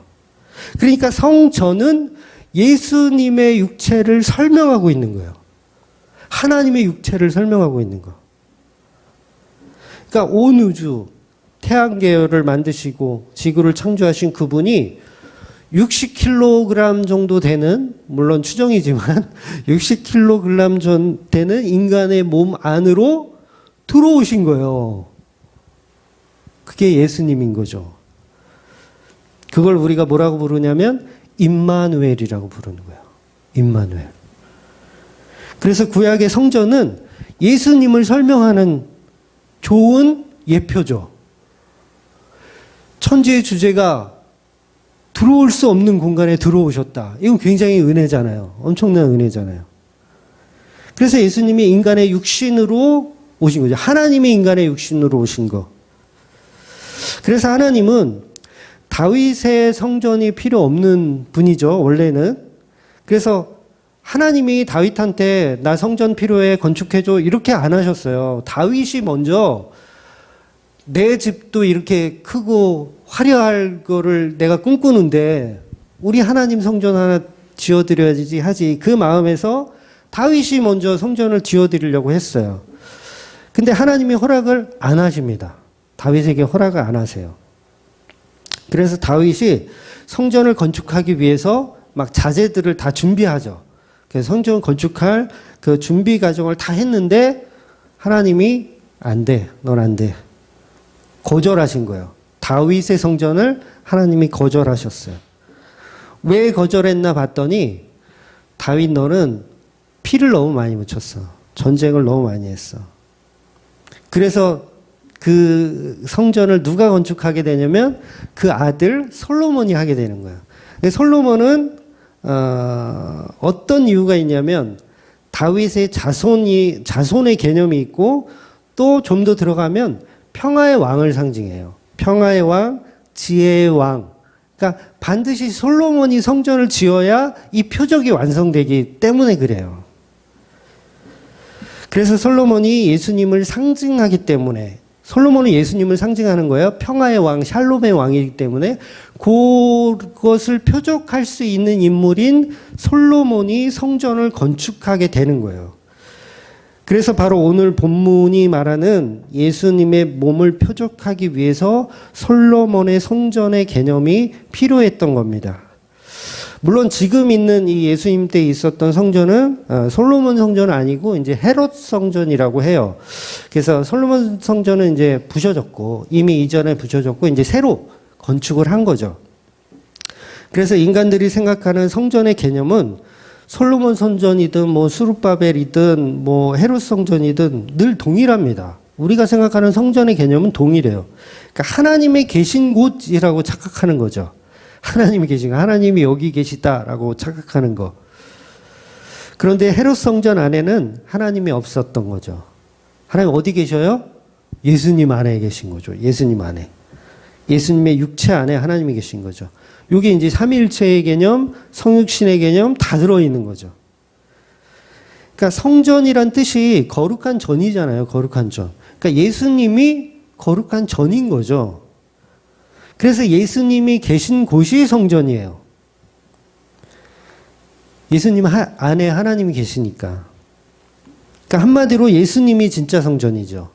그러니까 성전은 예수님의 육체를 설명하고 있는 거예요. 하나님의 육체를 설명하고 있는 거. 그러니까 온 우주, 태양계열을 만드시고 지구를 창조하신 그분이 60kg 정도 되는, 물론 추정이지만 60kg 되는 인간의 몸 안으로 들어오신 거예요. 그게 예수님인 거죠. 그걸 우리가 뭐라고 부르냐면 임마누엘이라고 부르는 거예요. 임마누엘. 그래서 구약의 성전은 예수님을 설명하는 좋은 예표죠. 천지의 주제가 들어올 수 없는 공간에 들어오셨다. 이건 굉장히 은혜잖아요. 엄청난 은혜잖아요. 그래서 예수님이 인간의 육신으로 오신 거죠. 하나님이 인간의 육신으로 오신 거. 그래서 하나님은 다윗의 성전이 필요 없는 분이죠. 원래는. 그래서 하나님이 다윗한테 나 성전 필요해 건축해줘 이렇게 안 하셨어요. 다윗이 먼저 내 집도 이렇게 크고 화려할 거를 내가 꿈꾸는데 우리 하나님 성전 하나 지어드려야지 하지. 그 마음에서 다윗이 먼저 성전을 지어드리려고 했어요. 근데 하나님이 허락을 안 하십니다. 다윗에게 허락을 안 하세요. 그래서 다윗이 성전을 건축하기 위해서 막 자재들을 다 준비하죠. 그래서 성전 건축할 그 준비 과정을 다 했는데 하나님이 안 돼. 넌 안 돼. 거절하신 거예요. 다윗의 성전을 하나님이 거절하셨어요. 왜 거절했나 봤더니 다윗 너는 피를 너무 많이 묻혔어. 전쟁을 너무 많이 했어. 그래서 그 성전을 누가 건축하게 되냐면 그 아들 솔로몬이 하게 되는 거예요. 솔로몬은 어떤 이유가 있냐면 다윗의 자손의 개념이 있고 또 좀 더 들어가면 평화의 왕을 상징해요. 평화의 왕, 지혜의 왕. 그러니까 반드시 솔로몬이 성전을 지어야 이 표적이 완성되기 때문에 그래요. 그래서 솔로몬이 예수님을 상징하기 때문에 솔로몬은 예수님을 상징하는 거예요. 평화의 왕, 샬롬의 왕이기 때문에 그것을 표적할 수 있는 인물인 솔로몬이 성전을 건축하게 되는 거예요. 그래서 바로 오늘 본문이 말하는 예수님의 몸을 표적하기 위해서 솔로몬의 성전의 개념이 필요했던 겁니다. 물론 지금 있는 이 예수님 때 있었던 성전은 솔로몬 성전은 아니고 이제 헤롯 성전이라고 해요. 그래서 솔로몬 성전은 이제 부셔졌고 이미 이전에 부셔졌고 이제 새로 건축을 한 거죠. 그래서 인간들이 생각하는 성전의 개념은 솔로몬 성전이든 뭐 수룹바벨이든 뭐 헤롯 성전이든 늘 동일합니다. 우리가 생각하는 성전의 개념은 동일해요. 그러니까 하나님의 계신 곳이라고 착각하는 거죠. 하나님이 계신 거, 하나님이 여기 계시다라고 착각하는 거. 그런데 헤롯 성전 안에는 하나님이 없었던 거죠. 하나님 어디 계셔요? 예수님 안에 계신 거죠. 예수님 안에. 예수님의 육체 안에 하나님이 계신 거죠. 이게 이제 삼위일체의 개념, 성육신의 개념 다 들어있는 거죠. 그러니까 성전이란 뜻이 거룩한 전이잖아요. 거룩한 전. 그러니까 예수님이 거룩한 전인 거죠. 그래서 예수님이 계신 곳이 성전이에요. 예수님 안에 하나님이 계시니까. 그러니까 한마디로 예수님이 진짜 성전이죠.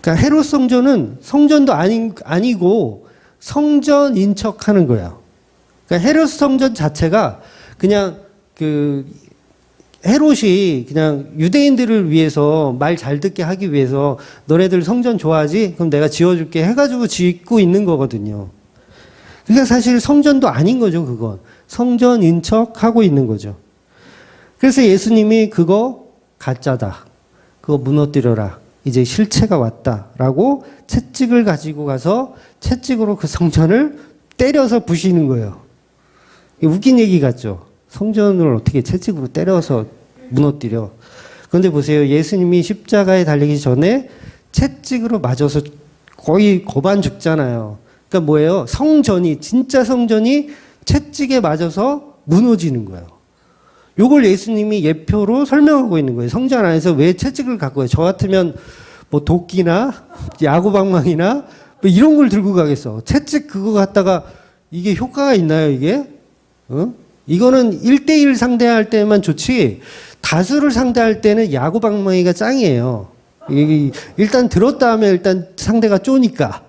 그러니까 헤롯 성전은 성전도 아니고 성전인 척 하는 거예요. 그러니까 헤롯 성전 자체가 그냥 헤롯이 그냥 유대인들을 위해서 말 잘 듣게 하기 위해서 너네들 성전 좋아하지? 그럼 내가 지어줄게 해가지고 짓고 있는 거거든요. 그러니까 사실 성전도 아닌 거죠, 그건. 성전인 척 하고 있는 거죠. 그래서 예수님이 그거 가짜다. 그거 무너뜨려라. 이제 실체가 왔다라고 채찍을 가지고 가서 채찍으로 그 성전을 때려서 부시는 거예요. 웃긴 얘기 같죠? 성전을 어떻게 채찍으로 때려서 무너뜨려. 그런데 보세요. 예수님이 십자가에 달리기 전에 채찍으로 맞아서 거의 고반 죽잖아요. 그러니까 뭐예요? 성전이, 진짜 성전이 채찍에 맞아서 무너지는 거예요. 요걸 예수님이 예표로 설명하고 있는 거예요. 성전 안에서 왜 채찍을 갖고 가요? 저 같으면 뭐 도끼나 야구방망이나 뭐 이런 걸 들고 가겠어. 채찍 그거 갖다가 이게 효과가 있나요, 이게? 이거는 1대1 상대할 때만 좋지, 다수를 상대할 때는 야구방망이가 짱이에요. 일단 들었다 하면 일단 상대가 쪼니까.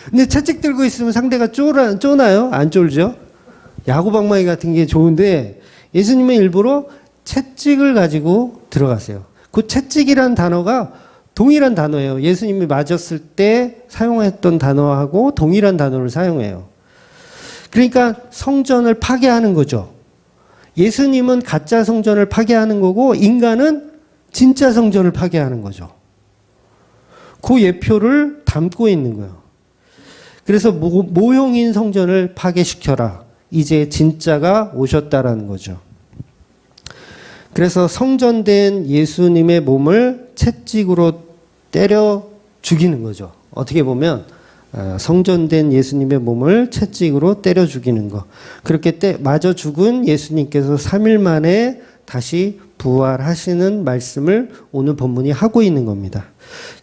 근데 채찍 들고 있으면 상대가 쪼나요? 안 쫄죠? 야구방망이 같은 게 좋은데 예수님은 일부러 채찍을 가지고 들어갔어요. 그 채찍이란 단어가 동일한 단어예요. 예수님이 맞았을 때 사용했던 단어하고 동일한 단어를 사용해요. 그러니까 성전을 파괴하는 거죠. 예수님은 가짜 성전을 파괴하는 거고 인간은 진짜 성전을 파괴하는 거죠. 그 예표를 담고 있는 거예요. 그래서 모형인 성전을 파괴시켜라. 이제 진짜가 오셨다라는 거죠. 그래서 성전된 예수님의 몸을 채찍으로 때려 죽이는 거죠. 어떻게 보면 성전된 예수님의 몸을 채찍으로 때려 죽이는 거. 그렇게 맞아 죽은 예수님께서 3일 만에 다시 부활하시는 말씀을 오늘 본문이 하고 있는 겁니다.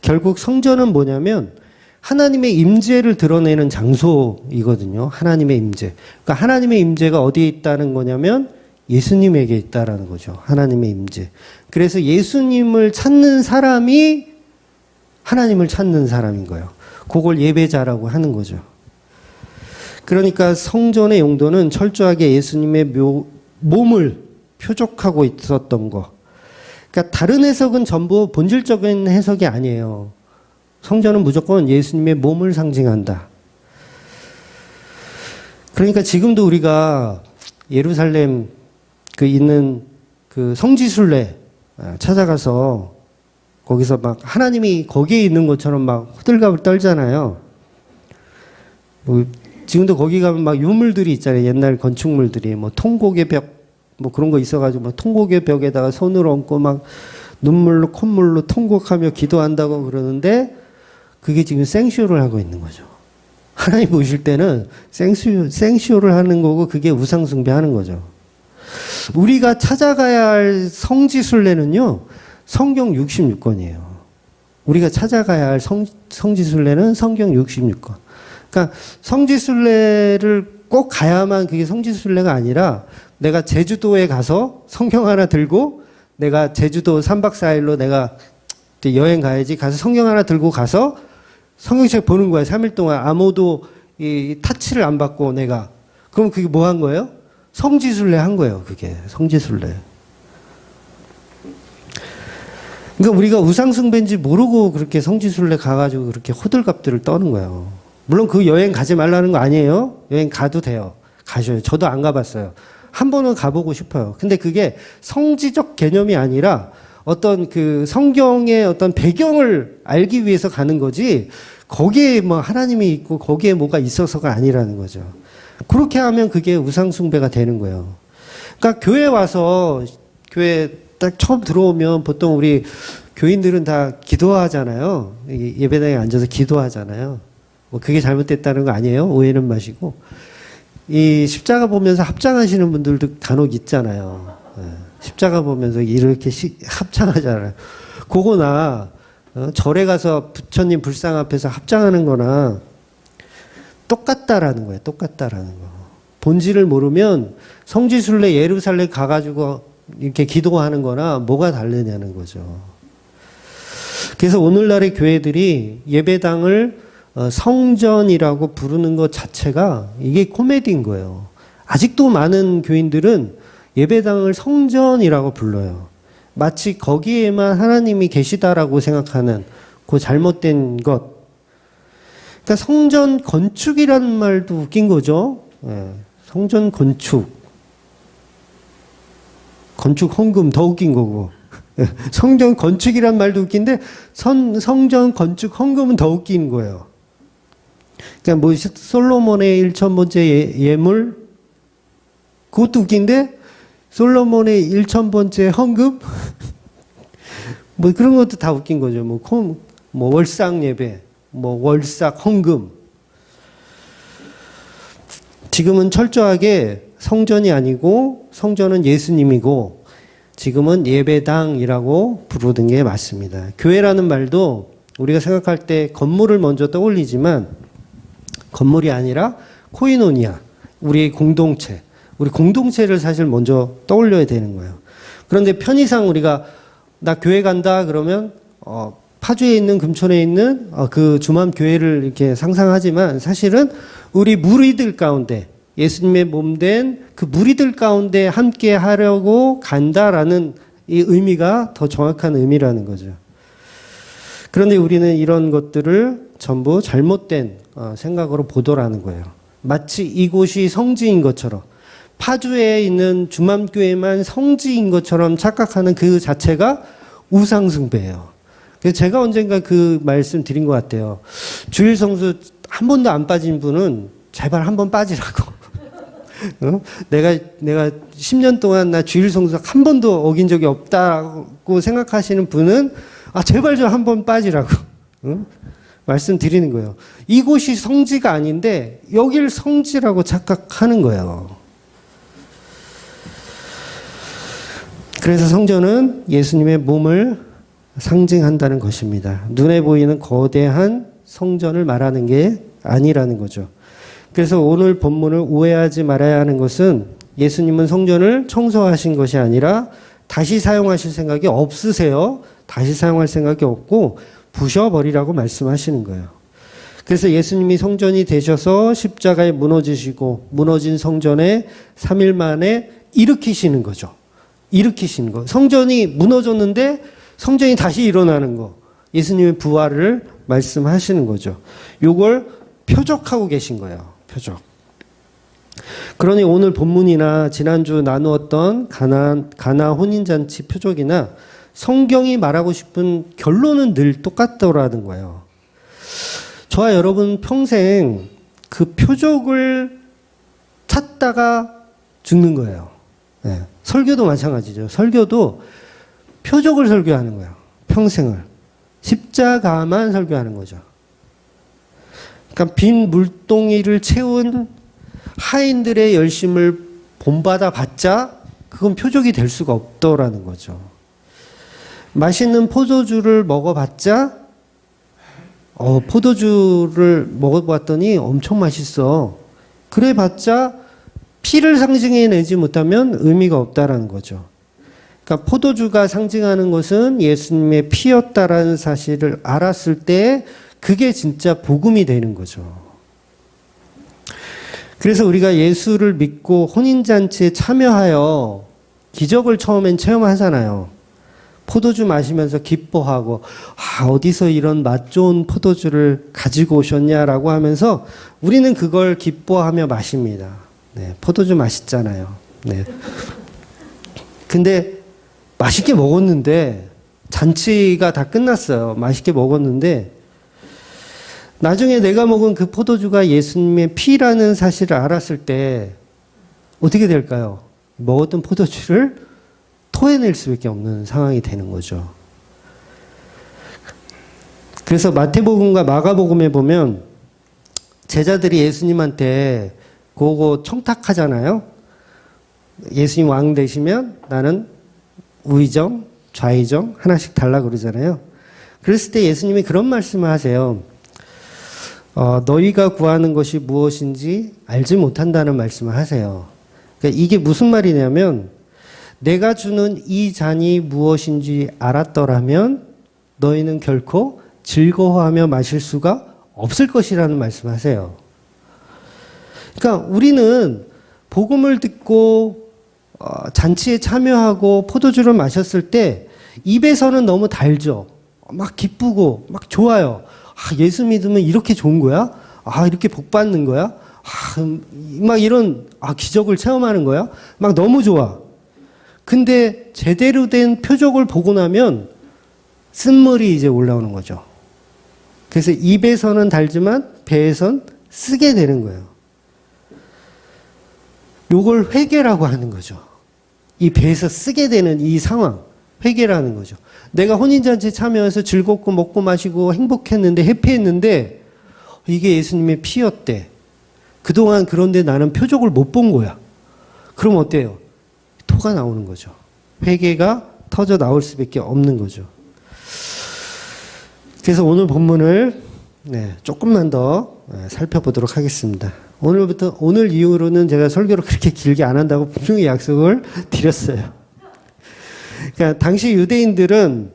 결국 성전은 뭐냐면 하나님의 임재를 드러내는 장소이거든요. 하나님의 임재. 그러니까 하나님의 임재가 어디에 있다는 거냐면 예수님에게 있다라는 거죠. 하나님의 임재. 그래서 예수님을 찾는 사람이 하나님을 찾는 사람인 거예요. 그걸 예배자라고 하는 거죠. 그러니까 성전의 용도는 철저하게 예수님의 몸을 표적하고 있었던 거. 그러니까 다른 해석은 전부 본질적인 해석이 아니에요. 성전은 무조건 예수님의 몸을 상징한다. 그러니까 지금도 우리가 예루살렘 있는 그 성지순례 찾아가서 거기서 막 하나님이 거기에 있는 것처럼 막 호들갑을 떨잖아요. 지금도 거기 가면 막 유물들이 있잖아요. 옛날 건축물들이 뭐 통곡의 벽 뭐 그런 거 있어가지고 막 통곡의 벽에다가 손을 얹고 막 눈물로 콧물로 통곡하며 기도한다고 그러는데 그게 지금 생쇼를 하고 있는 거죠. 하나님 보실 때는 생쇼를 하는 거고 그게 우상숭배하는 거죠. 우리가 찾아가야 할 성지순례는요, 성경 66권이에요. 우리가 찾아가야 할 성지순례는 성경 66권. 그러니까 성지순례를 꼭 가야만 그게 성지순례가 아니라 내가 제주도에 가서 성경 하나 들고 내가 제주도 3박 4일로 내가 여행 가야지 가서 성경 하나 들고 가서 성경책 보는 거야. 3일 동안 아무도 이 타치를 안 받고 내가. 그럼 그게 뭐 한 거예요? 성지순례 한 거예요. 그게 성지순례. 그러니까 우리가 우상숭배인지 모르고 그렇게 성지순례 가가지고 그렇게 호들갑들을 떠는 거예요. 물론 그 여행 가지 말라는 거 아니에요. 여행 가도 돼요. 가셔요. 저도 안 가봤어요. 한 번은 가보고 싶어요. 근데 그게 성지적 개념이 아니라 어떤 그 성경의 어떤 배경을 알기 위해서 가는 거지, 거기에 뭐 하나님이 있고 거기에 뭐가 있어서가 아니라는 거죠. 그렇게 하면 그게 우상숭배가 되는 거예요. 그러니까 교회 와서, 교회 딱 처음 들어오면 보통 우리 교인들은 다 기도하잖아요. 예배당에 앉아서 기도하잖아요. 뭐 그게 잘못됐다는 거 아니에요. 오해는 마시고. 이 십자가 보면서 합장하시는 분들도 간혹 있잖아요. 십자가 보면서 이렇게 합장하잖아요. 그거나 절에 가서 부처님 불상 앞에서 합장하는 거나 똑같다라는 거예요. 똑같다라는 거. 본질을 모르면 성지순례 예루살렘 가가지고 이렇게 기도하는 거나 뭐가 다르냐는 거죠. 그래서 오늘날의 교회들이 예배당을 성전이라고 부르는 것 자체가 이게 코미디인 거예요. 아직도 많은 교인들은 예배당을 성전이라고 불러요. 마치 거기에만 하나님이 계시다라고 생각하는 그 잘못된 것. 그러니까 성전 건축이라는 말도 웃긴 거죠. 성전 건축. 건축 헌금 더 웃긴 거고. 성전 건축이란 말도 웃긴데 성전 건축 헌금은 더 웃긴 거예요. 그러니까 뭐 솔로몬의 1000번째 예물 그것도 웃긴데 솔로몬의 1000번째 헌금 뭐 그런 것도 다 웃긴 거죠. 뭐 월삭 예배, 뭐 월삭 헌금. 지금은 철저하게 성전이 아니고 성전은 예수님이고 지금은 예배당이라고 부르는 게 맞습니다. 교회라는 말도 우리가 생각할 때 건물을 먼저 떠올리지만 건물이 아니라 코이노니아, 우리의 공동체, 우리 공동체를 사실 먼저 떠올려야 되는 거예요. 그런데 편의상 우리가 나 교회 간다 그러면 파주에 있는 금촌에 있는 그 주만 교회를 이렇게 상상하지만 사실은 우리 무리들 가운데 예수님의 몸된 그 무리들 가운데 함께 하려고 간다라는 이 의미가 더 정확한 의미라는 거죠. 그런데 우리는 이런 것들을 전부 잘못된 생각으로 보도라는 거예요. 마치 이곳이 성지인 것처럼 파주에 있는 주맘교회만 성지인 것처럼 착각하는 그 자체가 우상숭배예요. 그래서 제가 언젠가 그 말씀 드린 것 같아요. 주일 성수 한 번도 안 빠진 분은 제발 한 번 빠지라고. 내가 10년 동안 나 주일 성수 한 번도 어긴 적이 없다고 생각하시는 분은 제발 좀 한 번 빠지라고. 말씀드리는 거예요. 이곳이 성지가 아닌데 여길 성지라고 착각하는 거예요. 그래서 성전은 예수님의 몸을 상징한다는 것입니다. 눈에 보이는 거대한 성전을 말하는 게 아니라는 거죠. 그래서 오늘 본문을 오해하지 말아야 하는 것은 예수님은 성전을 청소하신 것이 아니라 다시 사용하실 생각이 없으세요. 다시 사용할 생각이 없고 부셔버리라고 말씀하시는 거예요. 그래서 예수님이 성전이 되셔서 십자가에 무너지시고 무너진 성전에 3일 만에 일으키시는 거죠. 일으키시는 거. 성전이 무너졌는데 성전이 다시 일어나는 거. 예수님의 부활을 말씀하시는 거죠. 요걸 표적하고 계신 거예요. 표적. 그러니 오늘 본문이나 지난주 나누었던 가나 혼인잔치 표적이나 성경이 말하고 싶은 결론은 늘 똑같더라는 거예요. 저와 여러분 평생 그 표적을 찾다가 죽는 거예요. 네. 설교도 마찬가지죠. 설교도 표적을 설교하는 거예요. 평생을. 십자가만 설교하는 거죠. 그러니까 빈 물동이를 채운 하인들의 열심을 본받아 봤자 그건 표적이 될 수가 없더라는 거죠. 맛있는 포도주를 먹어봤자 포도주를 먹어봤더니 엄청 맛있어. 그래봤자 피를 상징해내지 못하면 의미가 없다라는 거죠. 그러니까 포도주가 상징하는 것은 예수님의 피였다라는 사실을 알았을 때 그게 진짜 복음이 되는 거죠. 그래서 우리가 예수를 믿고 혼인잔치에 참여하여 기적을 처음엔 체험하잖아요. 포도주 마시면서 기뻐하고 어디서 이런 맛 좋은 포도주를 가지고 오셨냐라고 하면서 우리는 그걸 기뻐하며 마십니다. 네, 포도주 맛있잖아요. 네. 근데 맛있게 먹었는데 잔치가 다 끝났어요. 맛있게 먹었는데 나중에 내가 먹은 그 포도주가 예수님의 피라는 사실을 알았을 때 어떻게 될까요? 먹었던 포도주를 토해낼 수밖에 없는 상황이 되는 거죠. 그래서 마태복음과 마가복음에 보면 제자들이 예수님한테 그거 청탁하잖아요. 예수님 왕 되시면 나는 우의정, 좌의정 하나씩 달라 그러잖아요. 그랬을 때 예수님이 그런 말씀을 하세요. 너희가 구하는 것이 무엇인지 알지 못한다는 말씀을 하세요. 그러니까 이게 무슨 말이냐면 내가 주는 이 잔이 무엇인지 알았더라면 너희는 결코 즐거워하며 마실 수가 없을 것이라는 말씀을 하세요. 그러니까 우리는 복음을 듣고 잔치에 참여하고 포도주를 마셨을 때 입에서는 너무 달죠. 막 기쁘고 막 좋아요. 예수 믿으면 이렇게 좋은 거야? 이렇게 복 받는 거야? 막 이런 기적을 체험하는 거야? 막 너무 좋아. 근데 제대로 된 표적을 보고 나면 쓴물이 이제 올라오는 거죠. 그래서 입에서는 달지만 배에선 쓰게 되는 거예요. 요걸 회개라고 하는 거죠. 이 배에서 쓰게 되는 이 상황, 회개라는 거죠. 내가 혼인잔치에 참여해서 즐겁고 먹고 마시고 행복했는데 해피했는데 이게 예수님의 피였대. 그동안 그런데 나는 표적을 못 본 거야. 그럼 어때요? 토가 나오는 거죠. 회개가 터져 나올 수밖에 없는 거죠. 그래서 오늘 본문을 조금만 더 살펴보도록 하겠습니다. 오늘 이후로는 제가 설교를 그렇게 길게 안 한다고 분명히 약속을 드렸어요. 그러니까 당시 유대인들은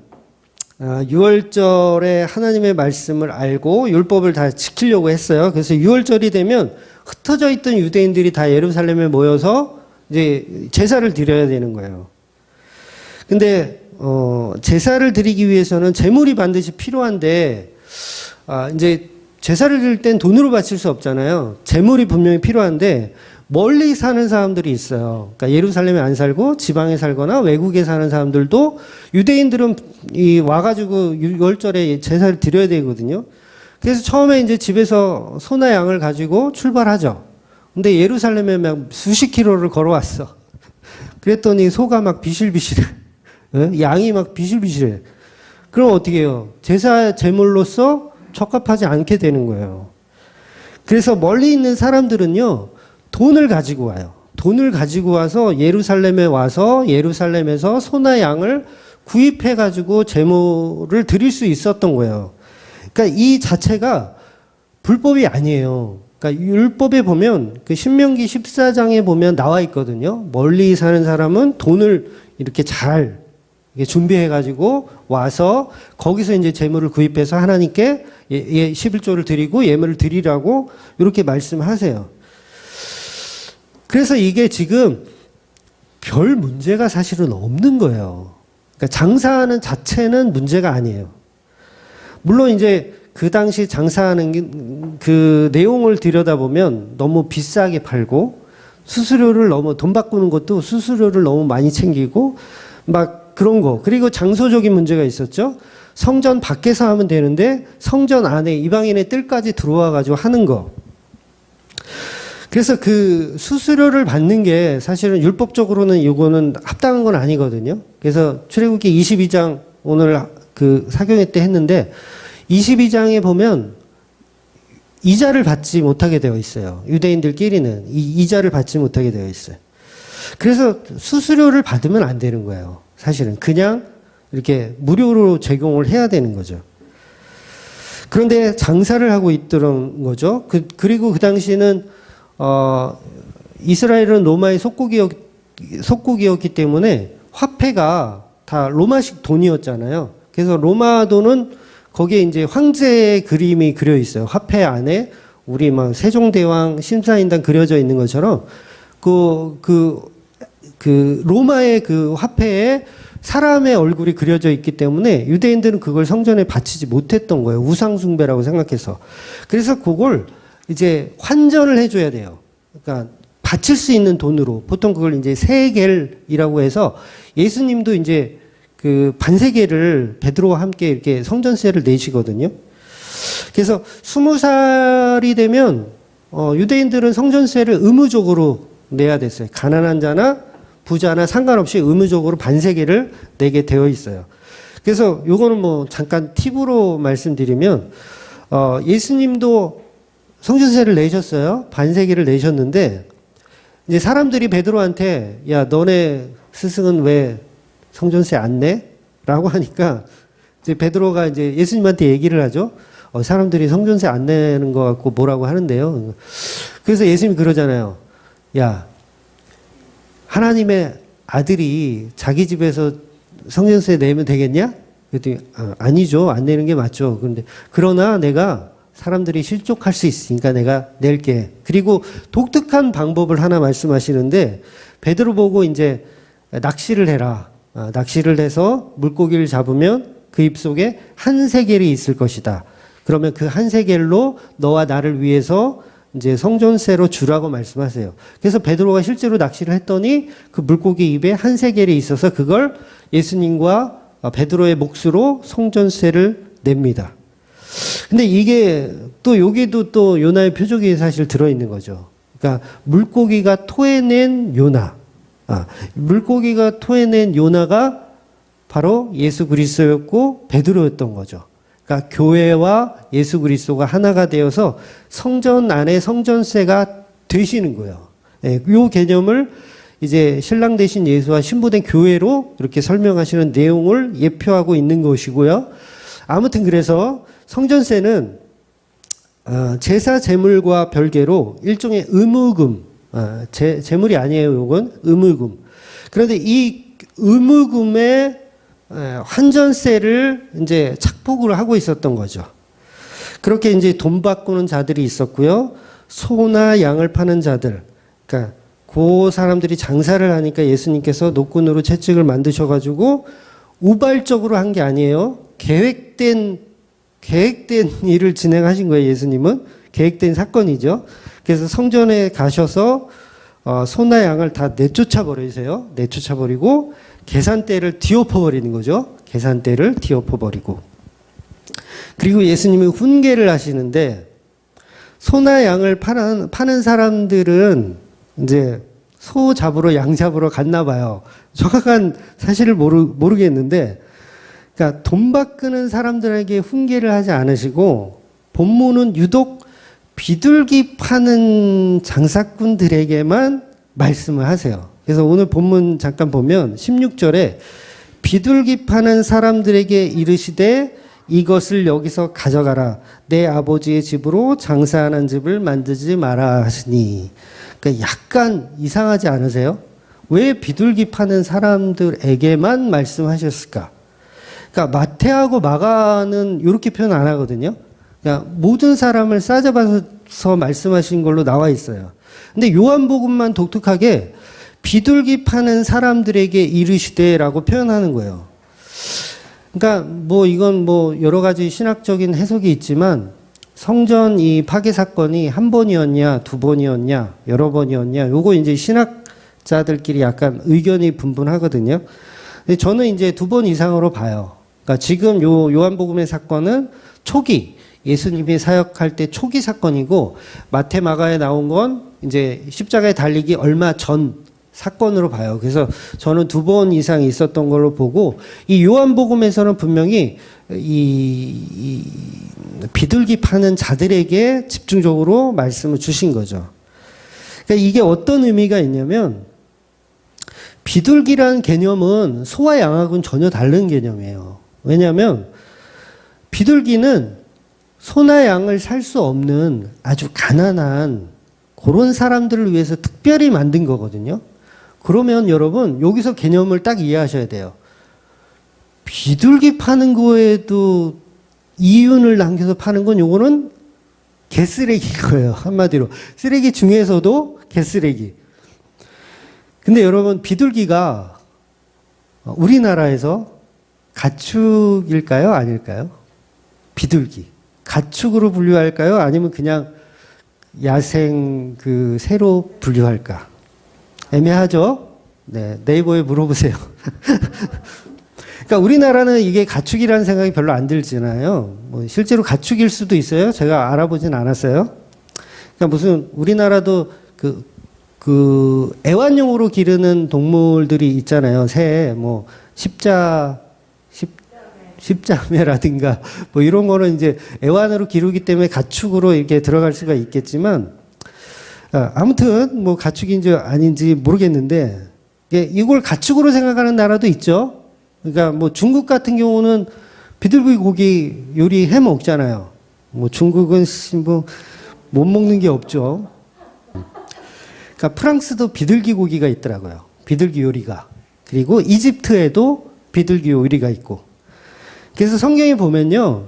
6월절에 하나님의 말씀을 알고 율법을 다 지키려고 했어요. 그래서 6월절이 되면 흩어져 있던 유대인들이 다 예루살렘에 모여서 이제 제사를 드려야 되는 거예요. 근데 제사를 드리기 위해서는 제물이 반드시 필요한데 이제 제사를 드릴 땐 돈으로 바칠 수 없잖아요. 제물이 분명히 필요한데 멀리 사는 사람들이 있어요. 그러니까 예루살렘에 안 살고 지방에 살거나 외국에 사는 사람들도 유대인들은 와가지고 6월절에 제사를 드려야 되거든요. 그래서 처음에 이제 집에서 소나 양을 가지고 출발하죠. 근데 예루살렘에 막 수십 킬로를 걸어왔어. 그랬더니 소가 막 비실비실해. 양이 막 비실비실해. 그럼 어떻게 해요? 제사 제물로서 적합하지 않게 되는 거예요. 그래서 멀리 있는 사람들은요, 돈을 가지고 와요. 돈을 가지고 와서 예루살렘에 와서 예루살렘에서 소나 양을 구입해가지고 제물을 드릴 수 있었던 거예요. 그러니까 이 자체가 불법이 아니에요. 그러니까 율법에 보면 그 신명기 14장에 보면 나와 있거든요. 멀리 사는 사람은 돈을 이렇게 잘 이게 준비해가지고 와서 거기서 이제 재물을 구입해서 하나님께 11조를 드리고 예물을 드리라고 이렇게 말씀하세요. 그래서 이게 지금 별 문제가 사실은 없는 거예요. 그러니까 장사하는 자체는 문제가 아니에요. 물론 이제 그 당시 장사하는 그 내용을 들여다보면 너무 비싸게 팔고 수수료를 너무 돈 바꾸는 것도 수수료를 너무 많이 챙기고 막 그런 거. 그리고 장소적인 문제가 있었죠. 성전 밖에서 하면 되는데 성전 안에 이방인의 뜰까지 들어와 가지고 하는 거. 그래서 그 수수료를 받는 게 사실은 율법적으로는 이거는 합당한 건 아니거든요. 그래서 출애굽기 22장 오늘 그 사경회 때 했는데 22장에 보면 이자를 받지 못하게 되어 있어요. 유대인들끼리는 이자를 받지 못하게 되어 있어요. 그래서 수수료를 받으면 안 되는 거예요. 사실은 그냥 이렇게 무료로 제공을 해야 되는 거죠. 그런데 장사를 하고 있던 거죠. 그리고 그 당시는 이스라엘은 로마의 속국이었기 때문에 화폐가 다 로마식 돈이었잖아요. 그래서 로마 돈은 거기에 이제 황제의 그림이 그려 있어요. 화폐 안에 우리 막 세종대왕 심사인단 그려져 있는 것처럼 그 로마의 그 화폐에 사람의 얼굴이 그려져 있기 때문에 유대인들은 그걸 성전에 바치지 못했던 거예요. 우상숭배라고 생각해서. 그래서 그걸 이제 환전을 해줘야 돼요. 그러니까 바칠 수 있는 돈으로. 보통 그걸 이제 세겔이라고 해서 예수님도 이제 그 반세겔을 베드로와 함께 이렇게 성전세를 내시거든요. 그래서 20살이 되면 유대인들은 성전세를 의무적으로 내야 됐어요. 가난한 자나 부자나 상관없이 의무적으로 반세겔을 내게 되어 있어요. 그래서 요거는 뭐 잠깐 팁으로 말씀드리면 예수님도 성전세를 내셨어요. 반세겔을 내셨는데 이제 사람들이 베드로한테 야 너네 스승은 왜 성전세 안 내? 라고 하니까 이제 베드로가 이제 예수님한테 얘기를 하죠. 사람들이 성전세 안 내는 것 같고 뭐라고 하는데요. 그래서 예수님이 그러잖아요. 야, 하나님의 아들이 자기 집에서 성전세 내면 되겠냐? 그랬더니 아니죠. 안 내는 게 맞죠. 그런데 그러나 내가 사람들이 실족할 수 있으니까 내가 낼게. 그리고 독특한 방법을 하나 말씀하시는데 베드로 보고 이제 낚시를 해라. 낚시를 해서 물고기를 잡으면 그 입속에 한 세겔이 있을 것이다. 그러면 그 한 세겔로 너와 나를 위해서 이제 성전세로 주라고 말씀하세요. 그래서 베드로가 실제로 낚시를 했더니 그 물고기 입에 한 세겔이 있어서 그걸 예수님과 베드로의 몫으로 성전세를 냅니다. 근데 이게 또 여기도 또 요나의 표적이 사실 들어있는 거죠. 그러니까 물고기가 토해낸 요나. 물고기가 토해낸 요나가 바로 예수 그리스도였고 베드로였던 거죠. 그러니까 교회와 예수 그리스도가 하나가 되어서 성전 안에 성전세가 되시는 거예요. 이 개념을 이제 신랑 되신 예수와 신부된 교회로 이렇게 설명하시는 내용을 예표하고 있는 것이고요. 아무튼 그래서 성전세는 제사 제물과 별개로 일종의 의무금, 제물이 아니에요. 이건 의무금. 그런데 이 의무금의 환전세를 이제 착복을 하고 있었던 거죠. 그렇게 이제 돈 바꾸는 자들이 있었고요. 소나 양을 파는 자들. 그러니까 그 사람들이 장사를 하니까 예수님께서 노끈으로 채찍을 만드셔가지고 우발적으로 한 게 아니에요. 계획된 일을 진행하신 거예요. 예수님은 계획된 사건이죠. 그래서 성전에 가셔서 소나 양을 다 내쫓아 버리세요. 내쫓아 버리고 계산대를 뒤엎어 버리는 거죠. 계산대를 뒤엎어 버리고. 그리고 예수님이 훈계를 하시는데 소나 양을 파는 사람들은 이제 소 잡으러 양 잡으러 갔나 봐요. 정확한 사실을 모르겠는데 그러니까 돈 바꾸는 사람들에게 훈계를 하지 않으시고 본문은 유독 비둘기 파는 장사꾼들에게만 말씀을 하세요. 그래서 오늘 본문 잠깐 보면 16절에 비둘기 파는 사람들에게 이르시되 이것을 여기서 가져가라. 내 아버지의 집으로 장사하는 집을 만들지 마라 하시니. 그러니까 약간 이상하지 않으세요? 왜 비둘기 파는 사람들에게만 말씀하셨을까? 그러니까 마태하고 마가는 이렇게 표현 안 하거든요. 그러니까 모든 사람을 싸잡아서 말씀하신 걸로 나와 있어요. 근데 요한복음만 독특하게 비둘기 파는 사람들에게 이르시되라고 표현하는 거예요. 그러니까 뭐 이건 뭐 여러 가지 신학적인 해석이 있지만 성전 이 파괴 사건이 한 번이었냐, 두 번이었냐, 여러 번이었냐, 요거 이제 신학자들끼리 약간 의견이 분분하거든요. 근데 저는 이제 두 번 이상으로 봐요. 그러니까 지금 요한복음의 사건은 초기, 예수님이 사역할 때 초기 사건이고, 마태, 마가에 나온 건 이제 십자가에 달리기 얼마 전 사건으로 봐요. 그래서 저는 두 번 이상 있었던 걸로 보고, 이 요한복음에서는 분명히 이 비둘기 파는 자들에게 집중적으로 말씀을 주신 거죠. 그러니까 이게 어떤 의미가 있냐면, 비둘기라는 개념은 소와 양하고는 전혀 다른 개념이에요. 왜냐하면 비둘기는 소나 양을 살 수 없는 아주 가난한 그런 사람들을 위해서 특별히 만든 거거든요. 그러면 여러분 여기서 개념을 딱 이해하셔야 돼요. 비둘기 파는 거에도 이윤을 남겨서 파는 건 요거는 개쓰레기인 거예요. 한마디로. 쓰레기 중에서도 개쓰레기. 근데 여러분 비둘기가 우리나라에서 가축일까요? 아닐까요? 비둘기. 가축으로 분류할까요? 아니면 그냥 야생 새로 분류할까? 애매하죠? 네, 네이버에 물어보세요. 그러니까 우리나라는 이게 가축이라는 생각이 별로 안 들잖아요. 뭐 실제로 가축일 수도 있어요. 제가 알아보진 않았어요. 그러니까 무슨 우리나라도 애완용으로 기르는 동물들이 있잖아요. 새, 뭐 십자매라든가 뭐 이런 거는 이제 애완으로 기르기 때문에 가축으로 이렇게 들어갈 수가 있겠지만, 아무튼 뭐 가축인지 아닌지 모르겠는데 이걸 가축으로 생각하는 나라도 있죠. 그러니까 뭐 중국 같은 경우는 비둘기 고기 요리 해 먹잖아요. 뭐 중국은 뭐 못 먹는 게 없죠. 그러니까 프랑스도 비둘기 고기가 있더라고요. 비둘기 요리가. 그리고 이집트에도 비둘기 요리가 있고. 그래서 성경에 보면요,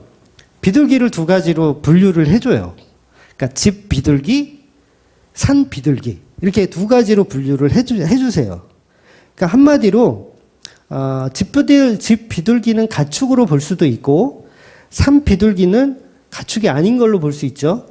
비둘기를 두 가지로 분류를 해줘요. 그러니까 집 비둘기, 산 비둘기 이렇게 두 가지로 분류를 해주세요. 그러니까 한마디로 집 비둘기는 가축으로 볼 수도 있고 산 비둘기는 가축이 아닌 걸로 볼 수 있죠.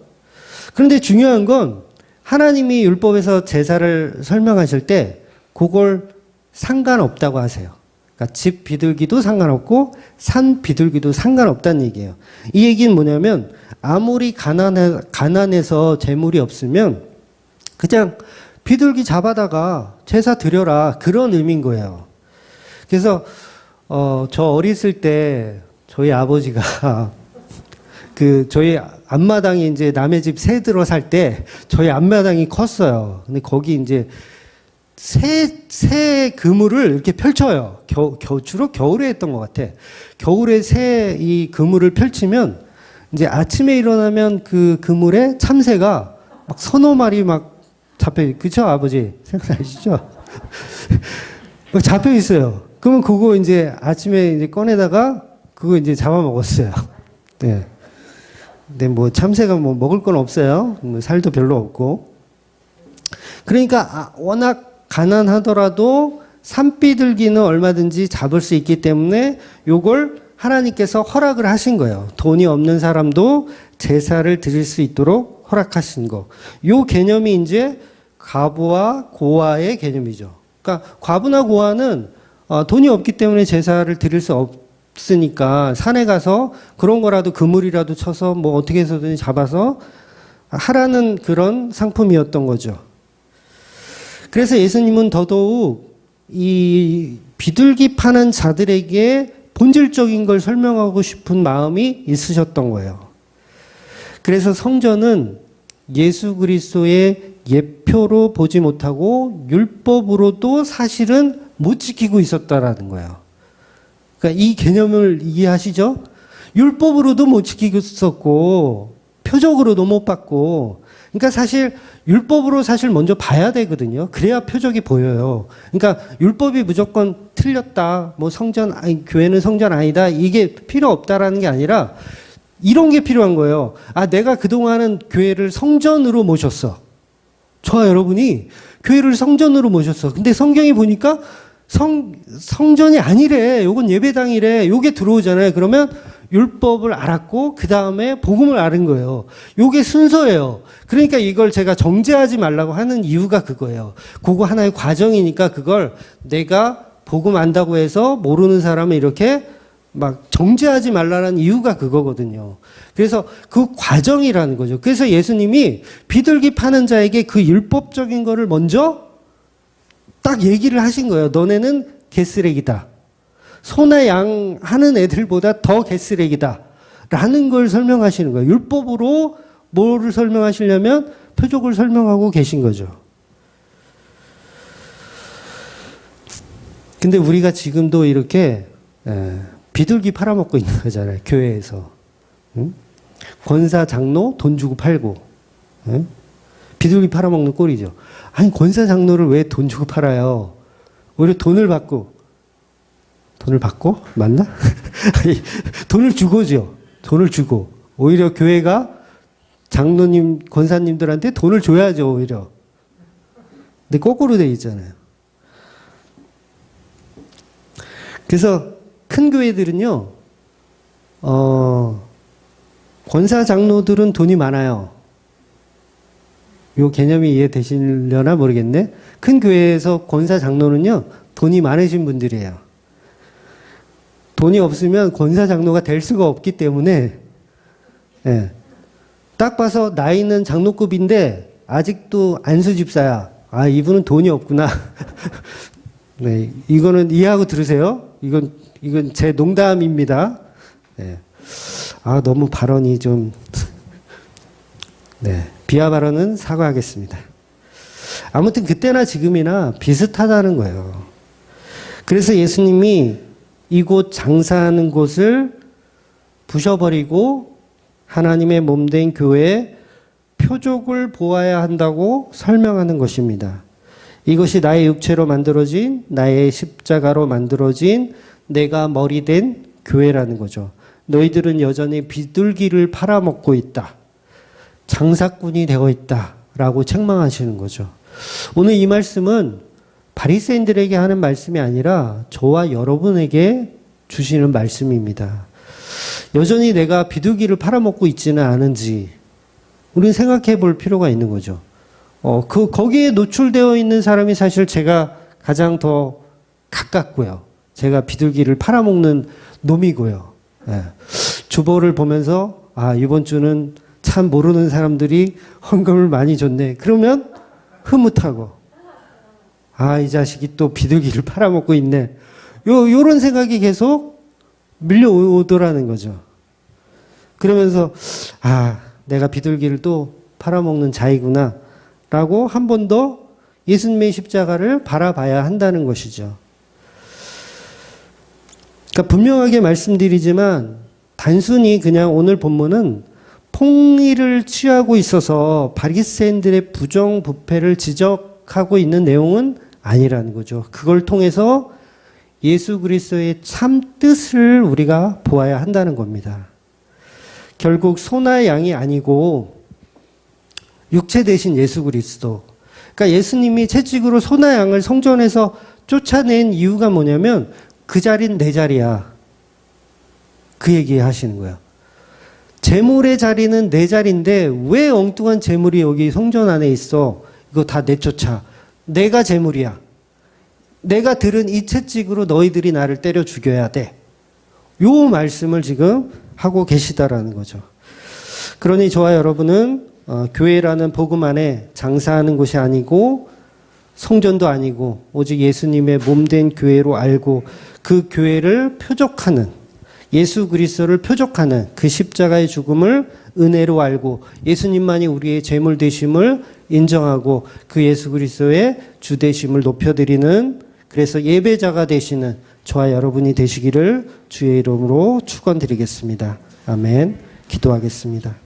그런데 중요한 건 하나님이 율법에서 제사를 설명하실 때 그걸 상관없다고 하세요. 그러니까 집 비둘기도 상관없고 산 비둘기도 상관없다는 얘기예요. 이 얘기는 뭐냐면 아무리 가난해서 재물이 없으면 그냥 비둘기 잡아다가 제사 드려라, 그런 의미인 거예요. 그래서 저 어렸을 때 저희 아버지가 저희 앞마당에 이제 남의 집 새 들어 살 때 저희 앞마당이 컸어요. 근데 거기 이제 새 그물을 이렇게 펼쳐요. 주로 겨울에 했던 것 같아. 겨울에 새 이 그물을 펼치면 이제 아침에 일어나면 그 그물에 참새가 막 서너 마리 막 그쵸, 아버지? 생각나시죠? 잡혀 있어요. 그러면 그거 이제 아침에 이제 꺼내다가 그거 이제 잡아먹었어요. 네. 근데 뭐 참새가 뭐 먹을 건 없어요. 뭐 살도 별로 없고. 그러니까 워낙 가난하더라도 산비둘기는 얼마든지 잡을 수 있기 때문에 요걸 하나님께서 허락을 하신 거예요. 돈이 없는 사람도 제사를 드릴 수 있도록 허락하신 거. 요 개념이 이제 과부와 고아의 개념이죠. 그러니까 과부나 고아는 돈이 없기 때문에 제사를 드릴 수 없으니까 산에 가서 그런 거라도 그물이라도 쳐서 뭐 어떻게 해서든 잡아서 하라는 그런 상품이었던 거죠. 그래서 예수님은 더더욱 이 비둘기 파는 자들에게 본질적인 걸 설명하고 싶은 마음이 있으셨던 거예요. 그래서 성전은 예수 그리스도의 예표로 보지 못하고 율법으로도 사실은 못 지키고 있었다라는 거예요. 그러니까 이 개념을 이해하시죠? 율법으로도 못 지키고 있었고 표적으로도 못 받고 그러니까 사실 율법으로 사실 먼저 봐야 되거든요. 그래야 표적이 보여요. 그러니까 율법이 무조건 틀렸다, 뭐 성전, 아니, 교회는 성전 아니다, 이게 필요 없다라는 게 아니라 이런 게 필요한 거예요. 아, 내가 그동안은 교회를 성전으로 모셨어. 저와 여러분이 교회를 성전으로 모셨어. 근데 성경이 보니까 성전이 아니래. 요건 예배당이래. 요게 들어오잖아요. 그러면 율법을 알았고 그 다음에 복음을 알은 거예요. 요게 순서예요. 그러니까 이걸 제가 정죄하지 말라고 하는 이유가 그거예요. 그거 하나의 과정이니까 그걸 내가 복음 안다고 해서 모르는 사람을 이렇게 막 정죄하지 말라는 이유가 그거거든요. 그래서 그 과정이라는 거죠. 그래서 예수님이 비둘기 파는 자에게 그 율법적인 거를 먼저 딱 얘기를 하신 거예요. 너네는 개쓰레기다. 소나 양 하는 애들보다 더 개쓰레기다. 라는 걸 설명하시는 거예요. 율법으로 뭐를 설명하시려면 표적을 설명하고 계신 거죠. 근데 우리가 지금도 이렇게 비둘기 팔아먹고 있는 거잖아요. 교회에서. 응? 권사, 장로 돈 주고 팔고. 응? 비둘기 팔아먹는 꼴이죠. 아니 권사, 장로를 왜 돈 주고 팔아요? 오히려 돈을 받고 맞나? 돈을 주고죠. 돈을 주고 오히려 교회가 장로님, 권사님들한테 돈을 줘야죠. 오히려. 근데 거꾸로 돼 있잖아요. 그래서 큰 교회들은요, 권사 장로들은 돈이 많아요. 요 개념이 이해되시려나 모르겠네. 큰 교회에서 권사 장로는요, 돈이 많으신 분들이에요. 돈이 없으면 권사 장로가 될 수가 없기 때문에, 예. 딱 봐서 나이는 장로급인데, 아직도 안수 집사야. 아, 이분은 돈이 없구나. 네, 이거는 이해하고 들으세요. 이건 제 농담입니다. 네. 아, 너무 발언이 좀, 네. 비하 발언은 사과하겠습니다. 아무튼 그때나 지금이나 비슷하다는 거예요. 그래서 예수님이 이곳 장사하는 곳을 부셔버리고 하나님의 몸된 교회에 표적을 보아야 한다고 설명하는 것입니다. 이것이 나의 육체로 만들어진, 나의 십자가로 만들어진 내가 머리 된 교회라는 거죠. 너희들은 여전히 비둘기를 팔아먹고 있다. 장사꾼이 되어 있다. 라고 책망하시는 거죠. 오늘 이 말씀은 바리새인들에게 하는 말씀이 아니라 저와 여러분에게 주시는 말씀입니다. 여전히 내가 비둘기를 팔아먹고 있지는 않은지 우리는 생각해 볼 필요가 있는 거죠. 거기에 노출되어 있는 사람이 사실 제가 가장 더 가깝고요. 제가 비둘기를 팔아먹는 놈이고요. 예. 주보를 보면서, 아, 이번 주는 참 모르는 사람들이 헌금을 많이 줬네. 그러면 흐뭇하고, 아, 이 자식이 또 비둘기를 팔아먹고 있네. 요런 생각이 계속 밀려오더라는 거죠. 그러면서, 아, 내가 비둘기를 또 팔아먹는 자이구나. 라고 한 번 더 예수님의 십자가를 바라봐야 한다는 것이죠. 그러니까 분명하게 말씀드리지만 단순히 그냥 오늘 본문은 폭리를 취하고 있어서 바리새인들의 부정부패를 지적하고 있는 내용은 아니라는 거죠. 그걸 통해서 예수 그리스도의 참 뜻을 우리가 보아야 한다는 겁니다. 결국 소나 양이 아니고 육체 대신 예수 그리스도. 그러니까 예수님이 채찍으로 소나 양을 성전에서 쫓아낸 이유가 뭐냐면 그 자리는 내 자리야. 그 얘기 하시는 거야. 재물의 자리는 내 자리인데 왜 엉뚱한 재물이 여기 성전 안에 있어? 이거 다 내쫓아. 내가 재물이야. 내가 들은 이 채찍으로 너희들이 나를 때려 죽여야 돼. 요 말씀을 지금 하고 계시다라는 거죠. 그러니 저와 여러분은 교회라는 복음 안에 장사하는 곳이 아니고 성전도 아니고 오직 예수님의 몸된 교회로 알고 그 교회를 표적하는 예수 그리스도를 표적하는 그 십자가의 죽음을 은혜로 알고 예수님만이 우리의 제물 되심을 인정하고 그 예수 그리스도의 주 되심을 높여드리는 그래서 예배자가 되시는 저와 여러분이 되시기를 주의 이름으로 축원드리겠습니다. 아멘. 기도하겠습니다.